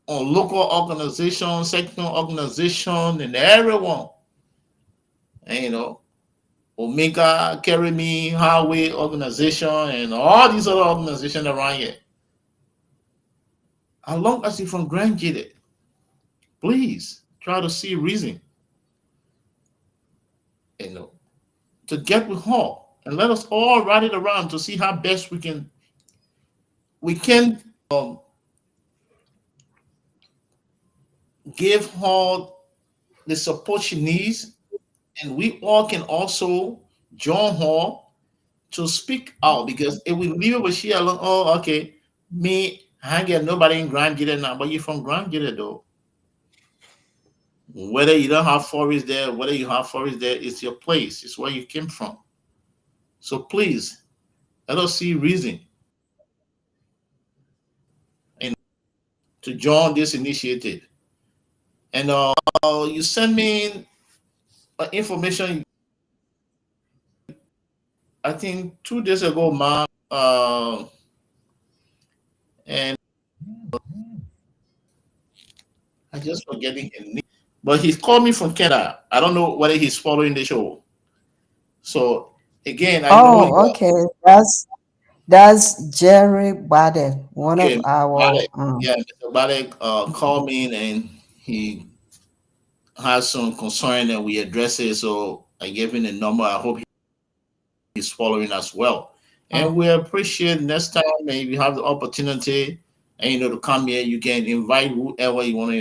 or local organizations, sectional organization, and everyone, and, Omega, Carry Me, Highway Organization, and all these other organizations around here, as long as you're from Grand Gede, please try to see reason, you know, to get with her and let us all ride it around to see how best we can give her the support she needs, and we all can also join her to speak out because if we leave it with she alone, oh, okay, me, I ain't get nobody in Grand Gede now, but you're from Grand Gede though. Whether you don't have forest there, whether you have forest there, it's your place, it's where you came from. So please let us see reason and to join this initiative. And you send me information, I think 2 days ago, ma'am, and I just forgetting his name. But he's called me from Canada. I don't know whether he's following the show. So again, I know Oh, you. okay. That's Jerry Bade, one Okay, of our Balek. Yeah, Mr. Balek called me and he has some concern and we address it. So I gave him the number. I hope he's following as well. And we appreciate next time if you have the opportunity and to come here, you can invite whoever you want to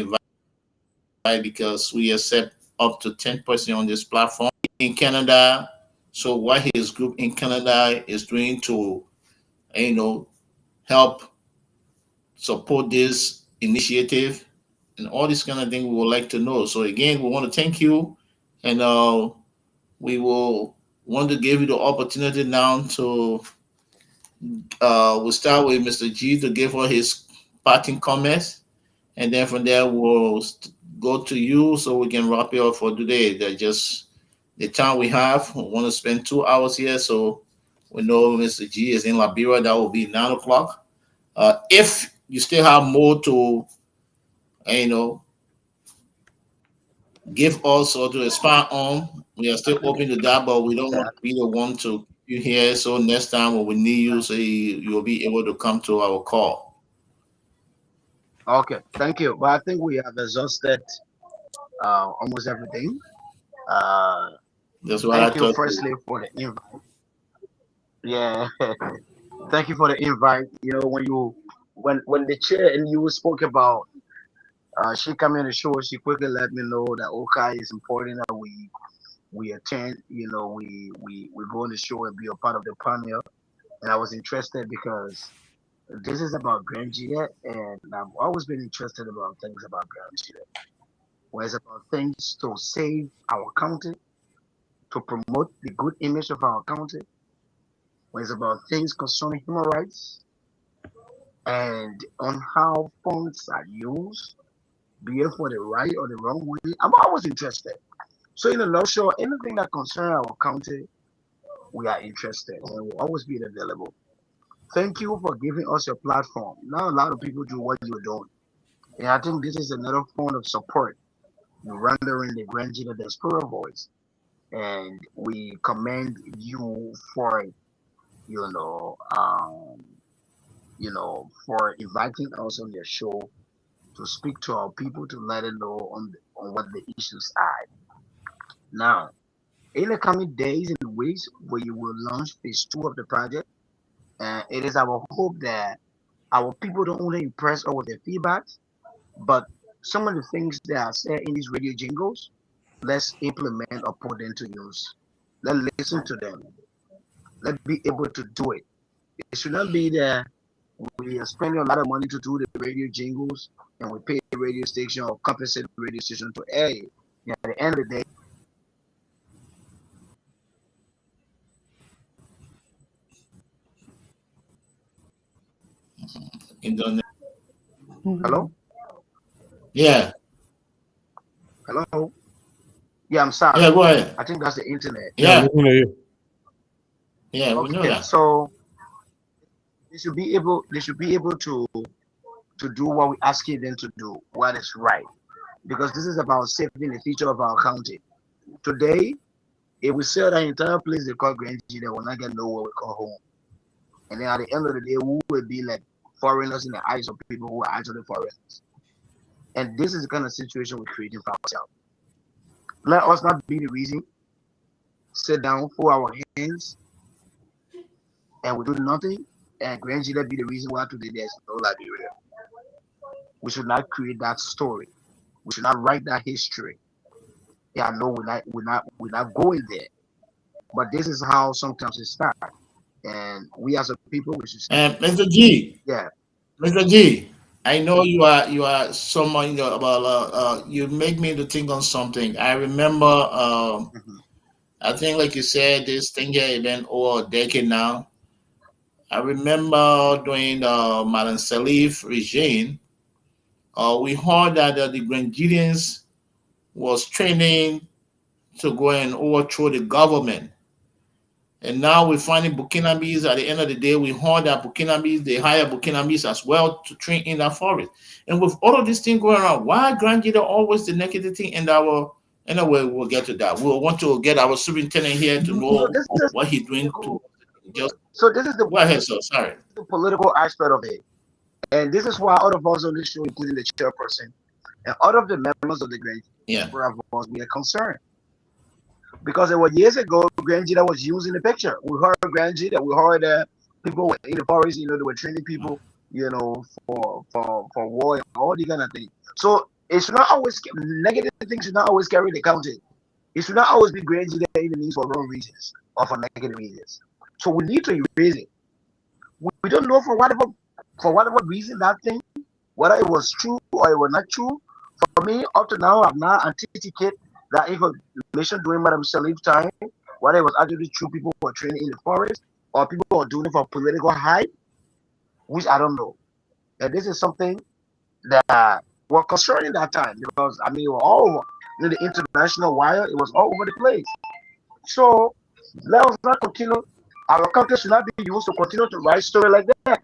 invite because we accept up to 10% on this platform in Canada. So what his group in Canada is doing to help support this initiative and all this kind of thing we would like to know. So again, we want to thank you, and we will want to give you the opportunity now to we'll start with Mr. G to give her his parting comments, and then from there we'll go to you so we can wrap it up for today. That just the time we have. We want to spend 2 hours here, so we know Mr. G is in Liberia. That will be 9 o'clock. If you still have more to, you know, give us or to expand on. We are still open to that, but we don't want to be the one to keep you here. So next time when we need you, so you'll be able to come to our call. Okay, thank you. But I think we have exhausted almost everything. Uh, That's what I Thank you thought. firstly for the invite. Yeah, thank you for the invite. You know, when you when the chair and you spoke about she come in the show, she quickly let me know that Okai is important that we attend, we go on the show and be a part of the panel. And I was interested because this is about Grand Gede, and I've always been interested about things about Grand Gede. Where it's about things to save our country, to promote the good image of our country, where it's about things concerning human rights and on how funds are used, be it for the right or the wrong way. I'm always interested. So in a nutshell, anything that concerns our country, we are interested and will always be available. Thank you for giving us your platform. Now a lot of people do what you're doing. And I think this is another form of support. You're rendering the Grand Gede diaspora voice. And we commend you for it, you know, um, for inviting us on your show to speak to our people to let them know on what the issues are. Now, in the coming days and weeks, we will launch phase 2 of the project. And it is our hope that our people don't only impress us with their feedback, but some of the things that are said in these radio jingles, let's implement or put them to use. Let's listen to them. Let's be able to do it. It should not be that we are spending a lot of money to do the radio jingles and we pay the radio station or compensate the radio station to air it. And at the end of the day, In the hello? yeah, Hello? Yeah, I'm sorry. yeah, go ahead. I think that's the internet. Yeah, Yeah, listen to you. yeah, we know Okay, that. so they should be able to do what we asking them to do, what is right. Because this is about saving the future of our country. Today, if we sell that entire place they call Grand G, they will not get nowhere we call home. And then at the end of the day, we will be like foreigners in the eyes of people who are actually foreigners. And this is the kind of situation we're creating for ourselves. Let us not be the reason, sit down, fold our hands, and we do nothing. And Grand G be the reason why today there's no Liberia. We should not create that story. We should not write that history. Yeah, no, we're not going there. But this is how sometimes it starts. And we as a people, we should And Mr. G, yeah. Mr. G, I know you are someone about you make me to think on something. I remember Mhm. I think like you said this thing here been over a decade now. I remember during the Madam Salif regime, we heard that the Grenadians was training to go and overthrow the government. And now we're finding Burkinabes at the end of the day. We heard that Burkinabes, they hire Burkinabes as well to train in that forest. And with all of this thing going on, why Grand Gede always the negative thing in our anyway, we'll get to that. We'll want to get our superintendent here to So know this is what he's doing to just so this is the go ahead, sir. Sorry. political aspect of it. And this is why all of us on this show, including the chairperson and all of the members of the Grand Yeah. Voice, we are concerned. Because it was years ago, Grand Gede was used in the picture. We heard Grand Gede, we heard that people were in the forest, they were training people, for war and all these kind of things. So it should not always negative things should not always carry the county. It should not always be Grand Gede in the news for wrong reasons or for negative reasons. So we need to erase it. We don't know for whatever reason that thing, whether it was true or it was not true. For me, up to now, I've not anticipated that information during Madam Salif time, whether it was actually true people who were training in the forest or people who are doing it for political hype, which I don't know. And this is something that was concerning that time because I mean, it was all over the international wire, it was all over the place. So let us not continue. Our country should not be used to continue to write story like that.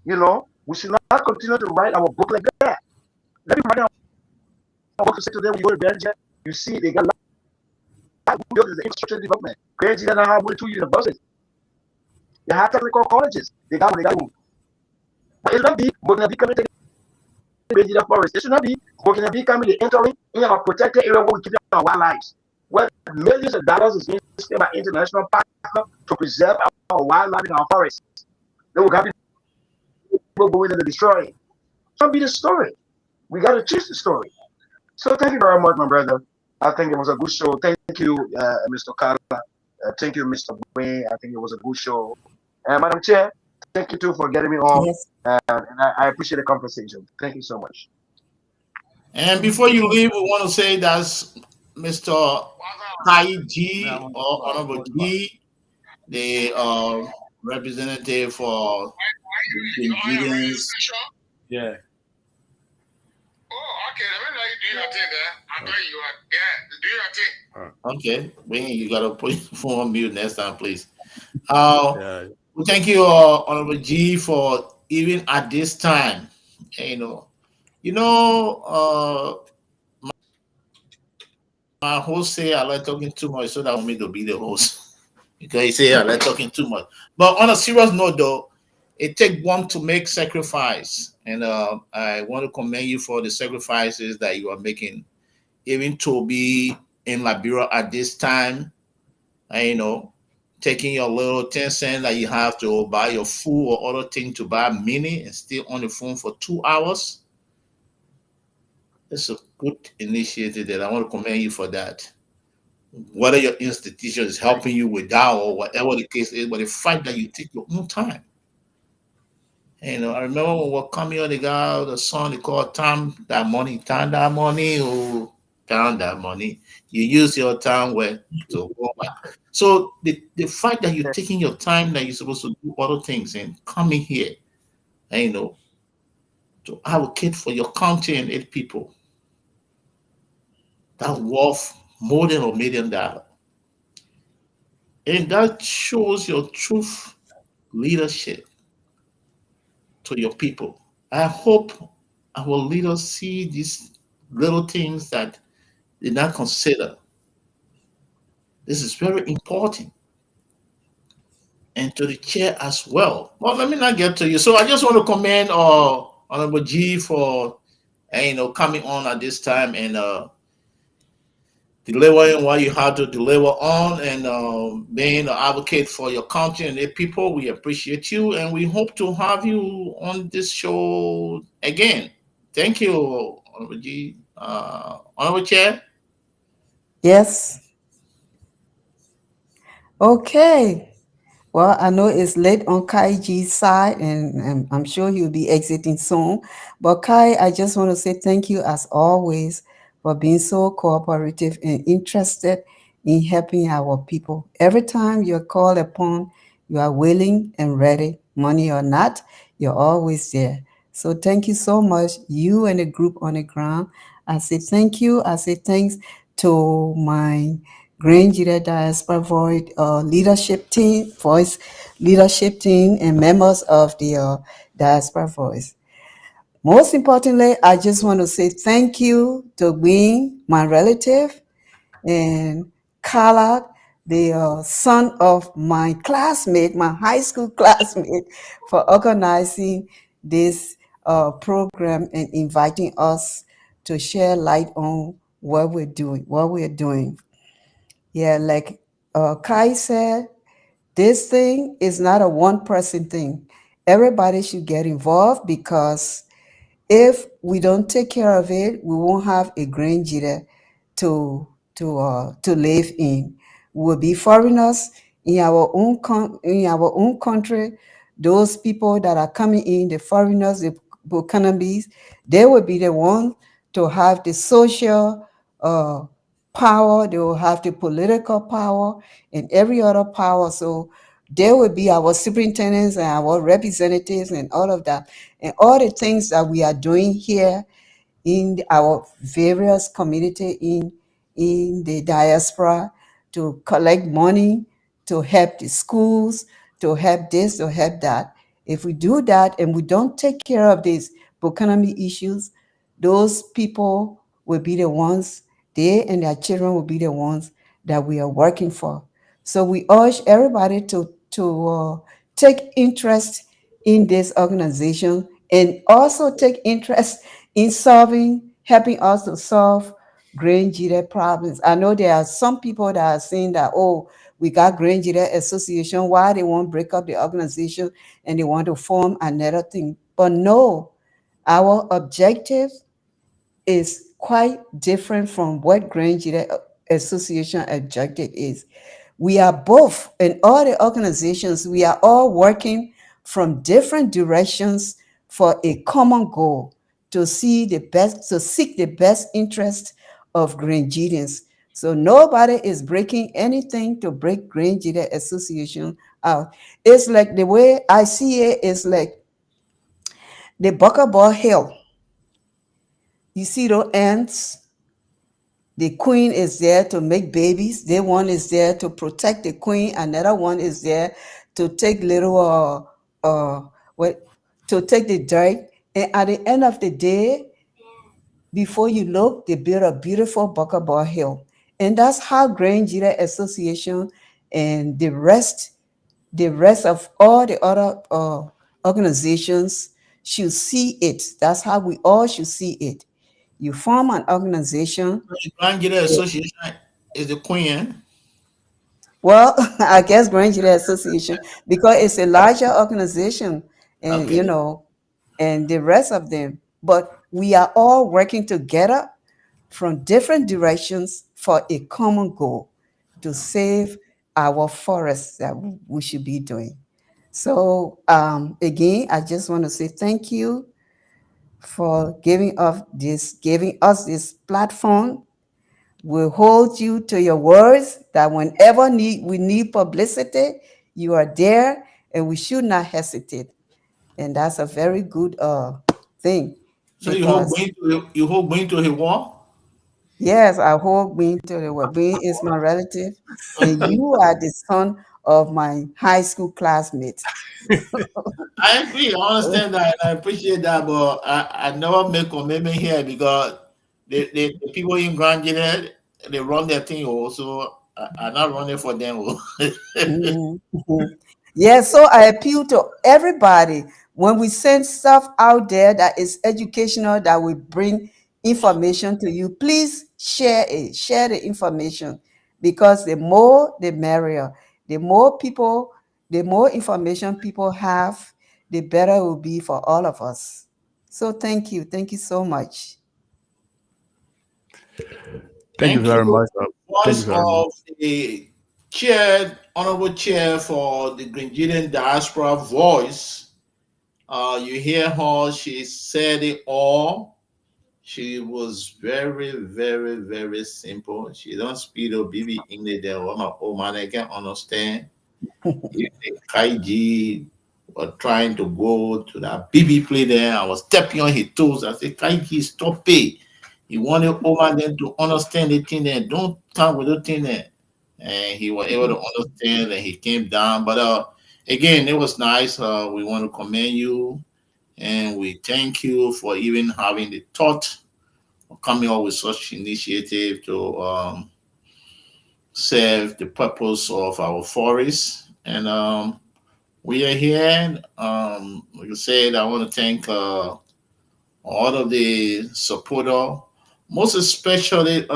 We should not continue to write our book like that. Let me write our book to say today we go to Belgium. You see, they got the infrastructure development. Crazy that I have only 2 universities. They have technical colleges. They got. But it should not be Burkina Faso coming to the forest. It should not be Burkina Faso coming to entering in our protected area where we keep our wildlife. Where millions of dollars is being spent by international partners to preserve our wildlife in our forests. They will have people going in to destroy it. Don't be the story. We got to choose the story. So thank you very much, my brother. I think it was a good show. Thank you, Mr. Carla. Thank you, Mr. Wayne. I think it was a good show. Madam Chair, thank you too for getting me on. Yes. And I appreciate the conversation. Thank you so much. And before you leave, we want to say that's Mr. Tai G or Honorable G, the representative for the Nigerians. Yeah. Oh, okay. Let me know you do your thing there. I thought you were, yeah, do your thing. Okay, Wayne, you gotta put your phone on mute next time, please. Yeah. We thank you, Honorable G, for even at this time, you know, my host say I like talking too much, so that want me to be the host because he say I like talking too much. But on a serious note, though, it takes one to make sacrifice, and I want to commend you for the sacrifices that you are making, even to be in Liberia at this time. And, taking your little 10 cents that you have to buy your food or other thing to buy mini and still on the phone for 2 hours. It's a good initiative that I want to commend you for that. Whether your institution is helping you with that or whatever the case is, but the fact that you take your own time. I remember when we were coming on the guy, the song they called time that money, oh, time that money. You use your time where to go back. So the fact that you're taking your time that you're supposed to do other things and coming here, and, to advocate for your country and its people, that's worth more than $1 million. And that shows your truth leadership to your people. I hope our leaders see these little things that they not consider. This is very important. And to the chair as well. Well, let me not get to you. So I just want to commend Honorable G for coming on at this time and delivering what you had to deliver on and being an advocate for your country and the people. We appreciate you and we hope to have you on this show again. Thank you, Honorable G. Honorable Chair. Yes. Okay. Well, I know it's late on Kaiji's side, and I'm sure he'll be exiting soon. But Kai, I just want to say thank you as always for being so cooperative and interested in helping our people. Every time you're called upon, you are willing and ready, money or not, you're always there. So thank you so much, you and the group on the ground. I say thank you. I say thanks to my Grand Gede Diaspora leadership team, voice leadership team, and members of the Diaspora Voice. Most importantly, I just want to say thank you to Wing, my relative, and Kala, the son of my classmate, my high school classmate, for organizing this program and inviting us to share light on what we're doing. Yeah, like Kai said, this thing is not a one person thing. Everybody should get involved because if we don't take care of it, we won't have a Grand Gede to live in. We'll be foreigners in our own country. Those people that are coming in, the foreigners, the Bukanabis, they will be the ones to have the social power. They will have the political power and every other power. So they will be our superintendents and our representatives and all of that. And all the things that we are doing here in our various community in the diaspora to collect money, to help the schools, to help this, to help that. If we do that and we don't take care of these economy issues, those people will be the ones, they and their children will be the ones that we are working for. So we urge everybody to take interest in this organization and also take interest in helping us to solve grain Gede problems. I know there are some people that are saying that, oh, we got Grand Gede Association. Why they want to break up the organization and they want to form another thing? But no, our objective is quite different from what Grand Gede Association objective is. We are both in all the organizations, we are all working from different directions for a common goal to see the best, to seek the best interest of Grangidians. So nobody is breaking anything to break Grangidia Association out. It's like the way I see it is like the Buckaball Hill. You see those ants, the queen is there to make babies. The one is there to protect the queen. Another one is there to take little what to take the dirt. And at the end of the day, before you look, they build a beautiful Buckaball Hill. And that's how Grand Gede Association and the rest of all the other organizations should see it. That's how we all should see it. You form an organization. The Grand Gede Association is the queen. Well, I guess Grand Gede Association, because it's a larger organization, and Okay. and the rest of them. But we are all working together from different directions for a common goal to save our forests that we should be doing. So again, I just want to say thank you for giving us this platform. We'll hold you to your words that whenever we need publicity, you are there, and we should not hesitate. And that's a very good thing So because you hold going to a war? yes, I hold Bean to the world. Bean is my relative, and you are the son of my high school classmate. I agree. I understand that, and I appreciate that, but I never make commitment here because the people in Grand Gede, they run their thing also. I'm not running for them. Mhm, mhm. Yeah, so I appeal to everybody when we send stuff out there that is educational, that will bring information to you. Please share it, share the information because the more the merrier. The more people, the more information people have, the better it will be for all of us. So thank you. Thank you so much. Thank you Thank you, very much. Thank you voice very much. of the chair, honorable chair for the Grenadian Diaspora Voice. You hear her, she said it all. She was very, very, very simple. She don't speak or BB English there. What my old man I can understand. If the Kaiji were trying to go to that BB play there, I was stepping on his toes. I said, Kaiji, stop it. He wanted over them to understand the thing there. Don't come with the thing there. And he was able to understand and he came down. But again, it was nice. We want to commend you and we thank you for even having the thought of coming up with such initiative to serve the purpose of our forests. And we are here. Like I said, I want to thank all of the supporter, most especially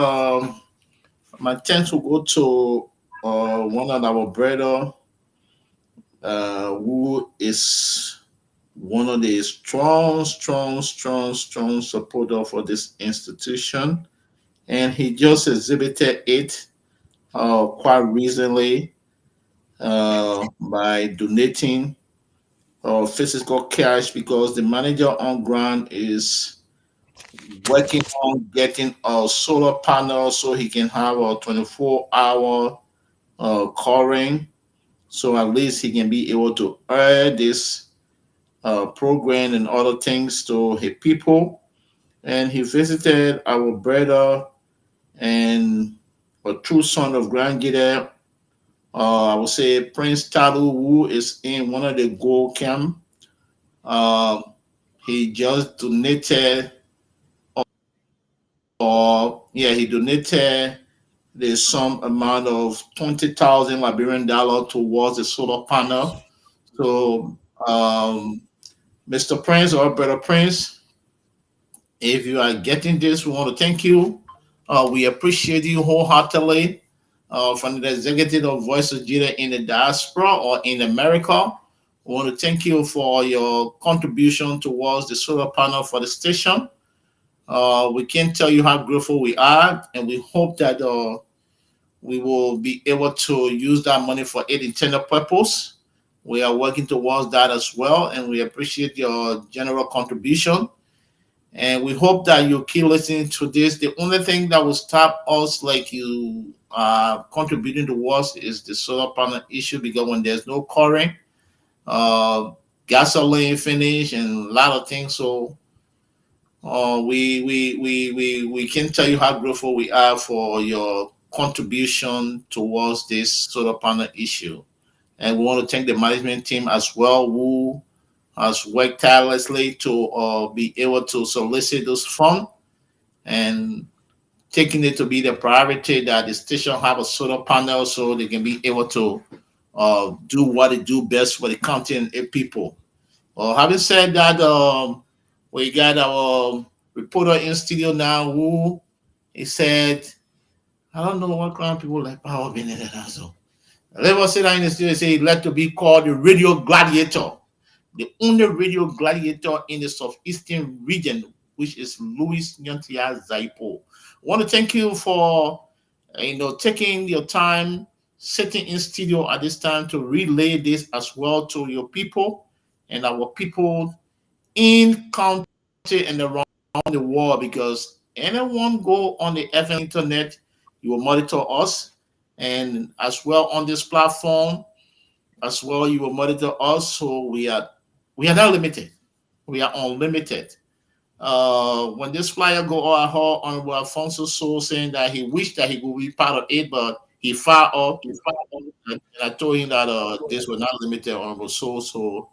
my thanks will go to one of our brother who is one of the strong supporter for this institution, and he just exhibited it quite recently by donating physical cash because the manager on ground is working on getting a solar panel so he can have a 24-hour covering. So at least he can be able to air this program and other things to his people. And he visited our brother and a true son of Grand Gede, I would say Prince Talu, who is in one of the gold camp. Uh, he just donated, he donated the sum amount of 20,000 Liberian dollar towards the solar panel. So, Mr. Prince or Brother Prince, if you are getting this, we want to thank you. We appreciate you wholeheartedly. from the executive of Voice of Gede in the diaspora or in America. We want to thank you for your contribution towards the solar panel for the station. We can't tell you how grateful we are, and we hope that we will be able to use that money for its intended purpose. We are working towards that as well, and we appreciate your general contribution. And we hope that you keep listening to this. The only thing that will stop us, like you contributing towards, is the solar panel issue, because when there's no current, uh, gasoline finish, and a lot of things. So we can tell you how grateful we are for your contribution towards this solar panel issue. And we want to thank the management team as well, who has worked tirelessly to be able to solicit those funds and taking it to be the priority that the station have a solar panel so they can be able to do what they do best for the county and its people. Having said that, we got our reporter in studio now who he said, I don't know what kind of people like power being in it also. Let us sit down in the studio and say he'd like to be called the radio gladiator, the only radio gladiator in the southeastern region, which is Louis Nyantia Zaipo. I want to thank you for taking your time sitting in studio at this time to relay this as well to your people and our people in county and around the world, because anyone go on the FM internet, you will monitor us, and as well on this platform as well, you will monitor us. So we are not limited, we are unlimited. When this flyer go out, how Honorable Alfonso So saying that he wished that he would be part of it, but he filed up. And I told him that this was not limited, Honorable So. So,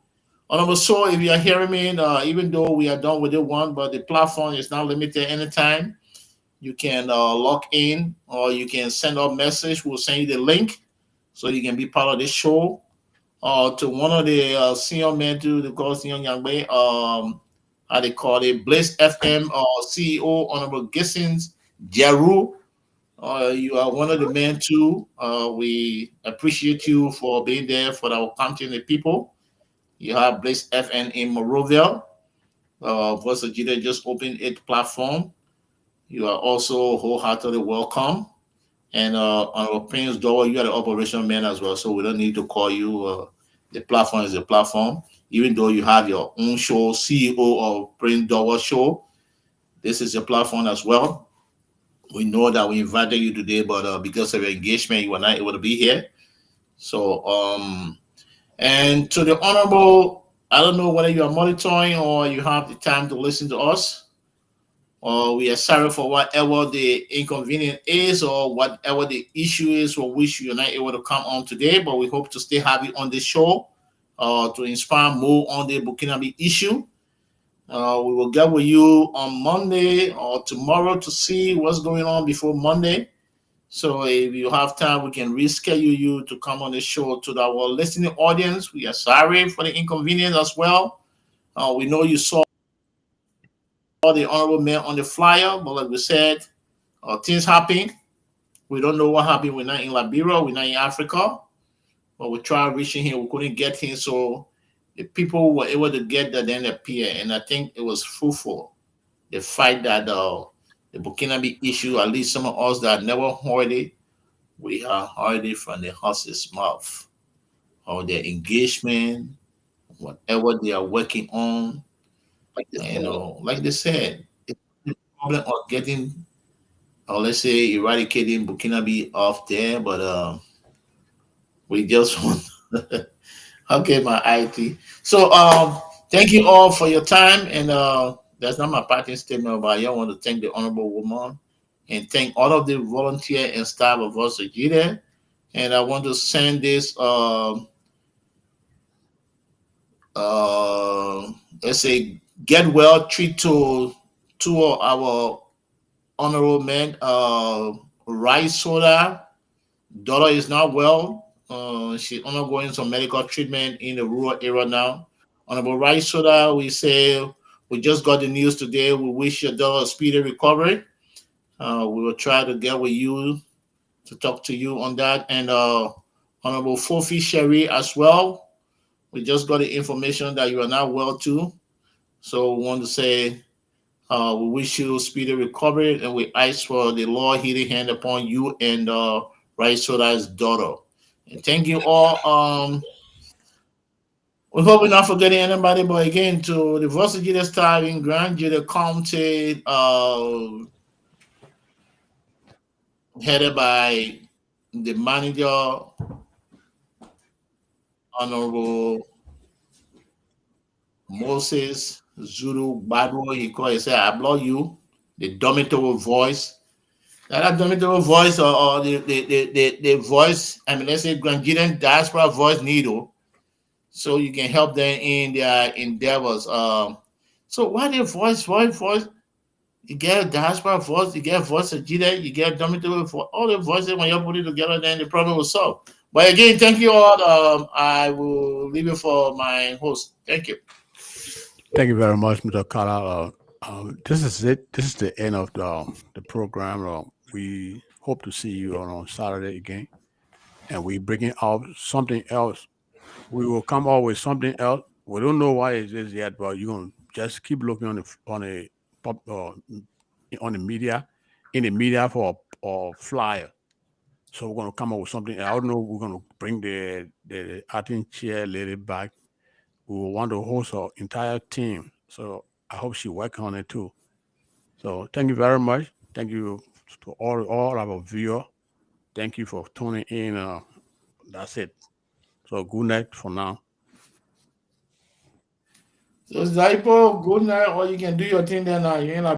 Honorable So, if you are hearing me, even though we are done with the one, but the platform is not limited anytime. You can log in, or you can send a message. We'll send you the link so you can be part of this show. To one of the senior men to the call senior young man, how they call it, Blaze FM CEO, Honorable Gissins Jeru. You are one of the men too. We appreciate you for being there for our country and the people. You have Blaze FM in Morovia. Voice of Gede just opened its platform. You are also wholeheartedly welcome. And our Prince Dower, you are the operational man as well, so we don't need to call you. The platform is the platform. Even though you have your own show, CEO of Prince Dower Show, this is your platform as well. We know that we invited you today, but because of your engagement, you were not able to be here. So, and to the honorable, I don't know whether you are monitoring or you have the time to listen to us. We are sorry for whatever the inconvenience is or whatever the issue is for which you're not able to come on today, but we hope to stay happy on the show to inspire more on the Burkinabe issue. We will get with you on Monday or tomorrow to see what's going on before Monday. So if you have time, we can reschedule you to come on the show. To our listening audience, we are sorry for the inconvenience as well. We know you saw the honorable man on the flyer, but like we said, things happen. We don't know what happened. We're not in Liberia, we're not in Africa, but we tried reaching him, we couldn't get him. So the people were able to get that then appear, and I think it was fruitful. The fight that the Burkinabe issue, at least some of us that never heard it, we have heard it from the horse's mouth, or their engagement, whatever they are working on. Like they said, it's the problem of getting, or let's say, eradicating Burkinabe off there, but we just want. Okay, my IT. So, thank you all for your time, and that's not my parting statement, but I want to thank the honorable woman and thank all of the volunteer and staff of Voice of Gede. And I want to send this, let's say, get well treat to our honorable men. Rice Soda daughter is not well. She's undergoing some medical treatment in the rural area now. Honorable Rice Soda, we say we just got the news today. We wish your daughter a speedy recovery. We will try to get with you to talk to you on that. And Honorable Fofi Sherry as well. We just got the information that you are not well too. So we want to say we wish you speedy recovery, and we ask for the Lord healing hand upon you and Raisoda's daughter. And thank you all. We hope we're not forgetting anybody, but again, to the Voice of Jesus Star in Grand Gede County, headed by the manager, Honorable Moses Zulu Badwo. He called, he said, I blow you, the domitable voice. That domitable voice, or the voice, I mean, let's say Grandian diaspora voice needle, so you can help them in their endeavors. So why the voice? You get a diaspora voice, you get a voice of Gede, you get a domitable voice, all the voices, when you put it together, then the problem will solve. But again, thank you all. I will leave it for my host. Thank you. Thank you very much, Mr. Kala. This is it. This is the end of the program. We hope to see you on Saturday again, and we bringing out something else. We will come out with something else. We don't know why it is yet, but you're gonna just keep looking on the media, in the media for a flyer. So we're gonna come up with something. I don't know. We're gonna bring the acting chair lady back. We will want to host our entire team. So I hope she work on it too. So thank you very much. Thank you to all our viewers. Thank you for tuning in. That's it. So good night for now. So Zaipo, good night, or you can do your thing then. You ain't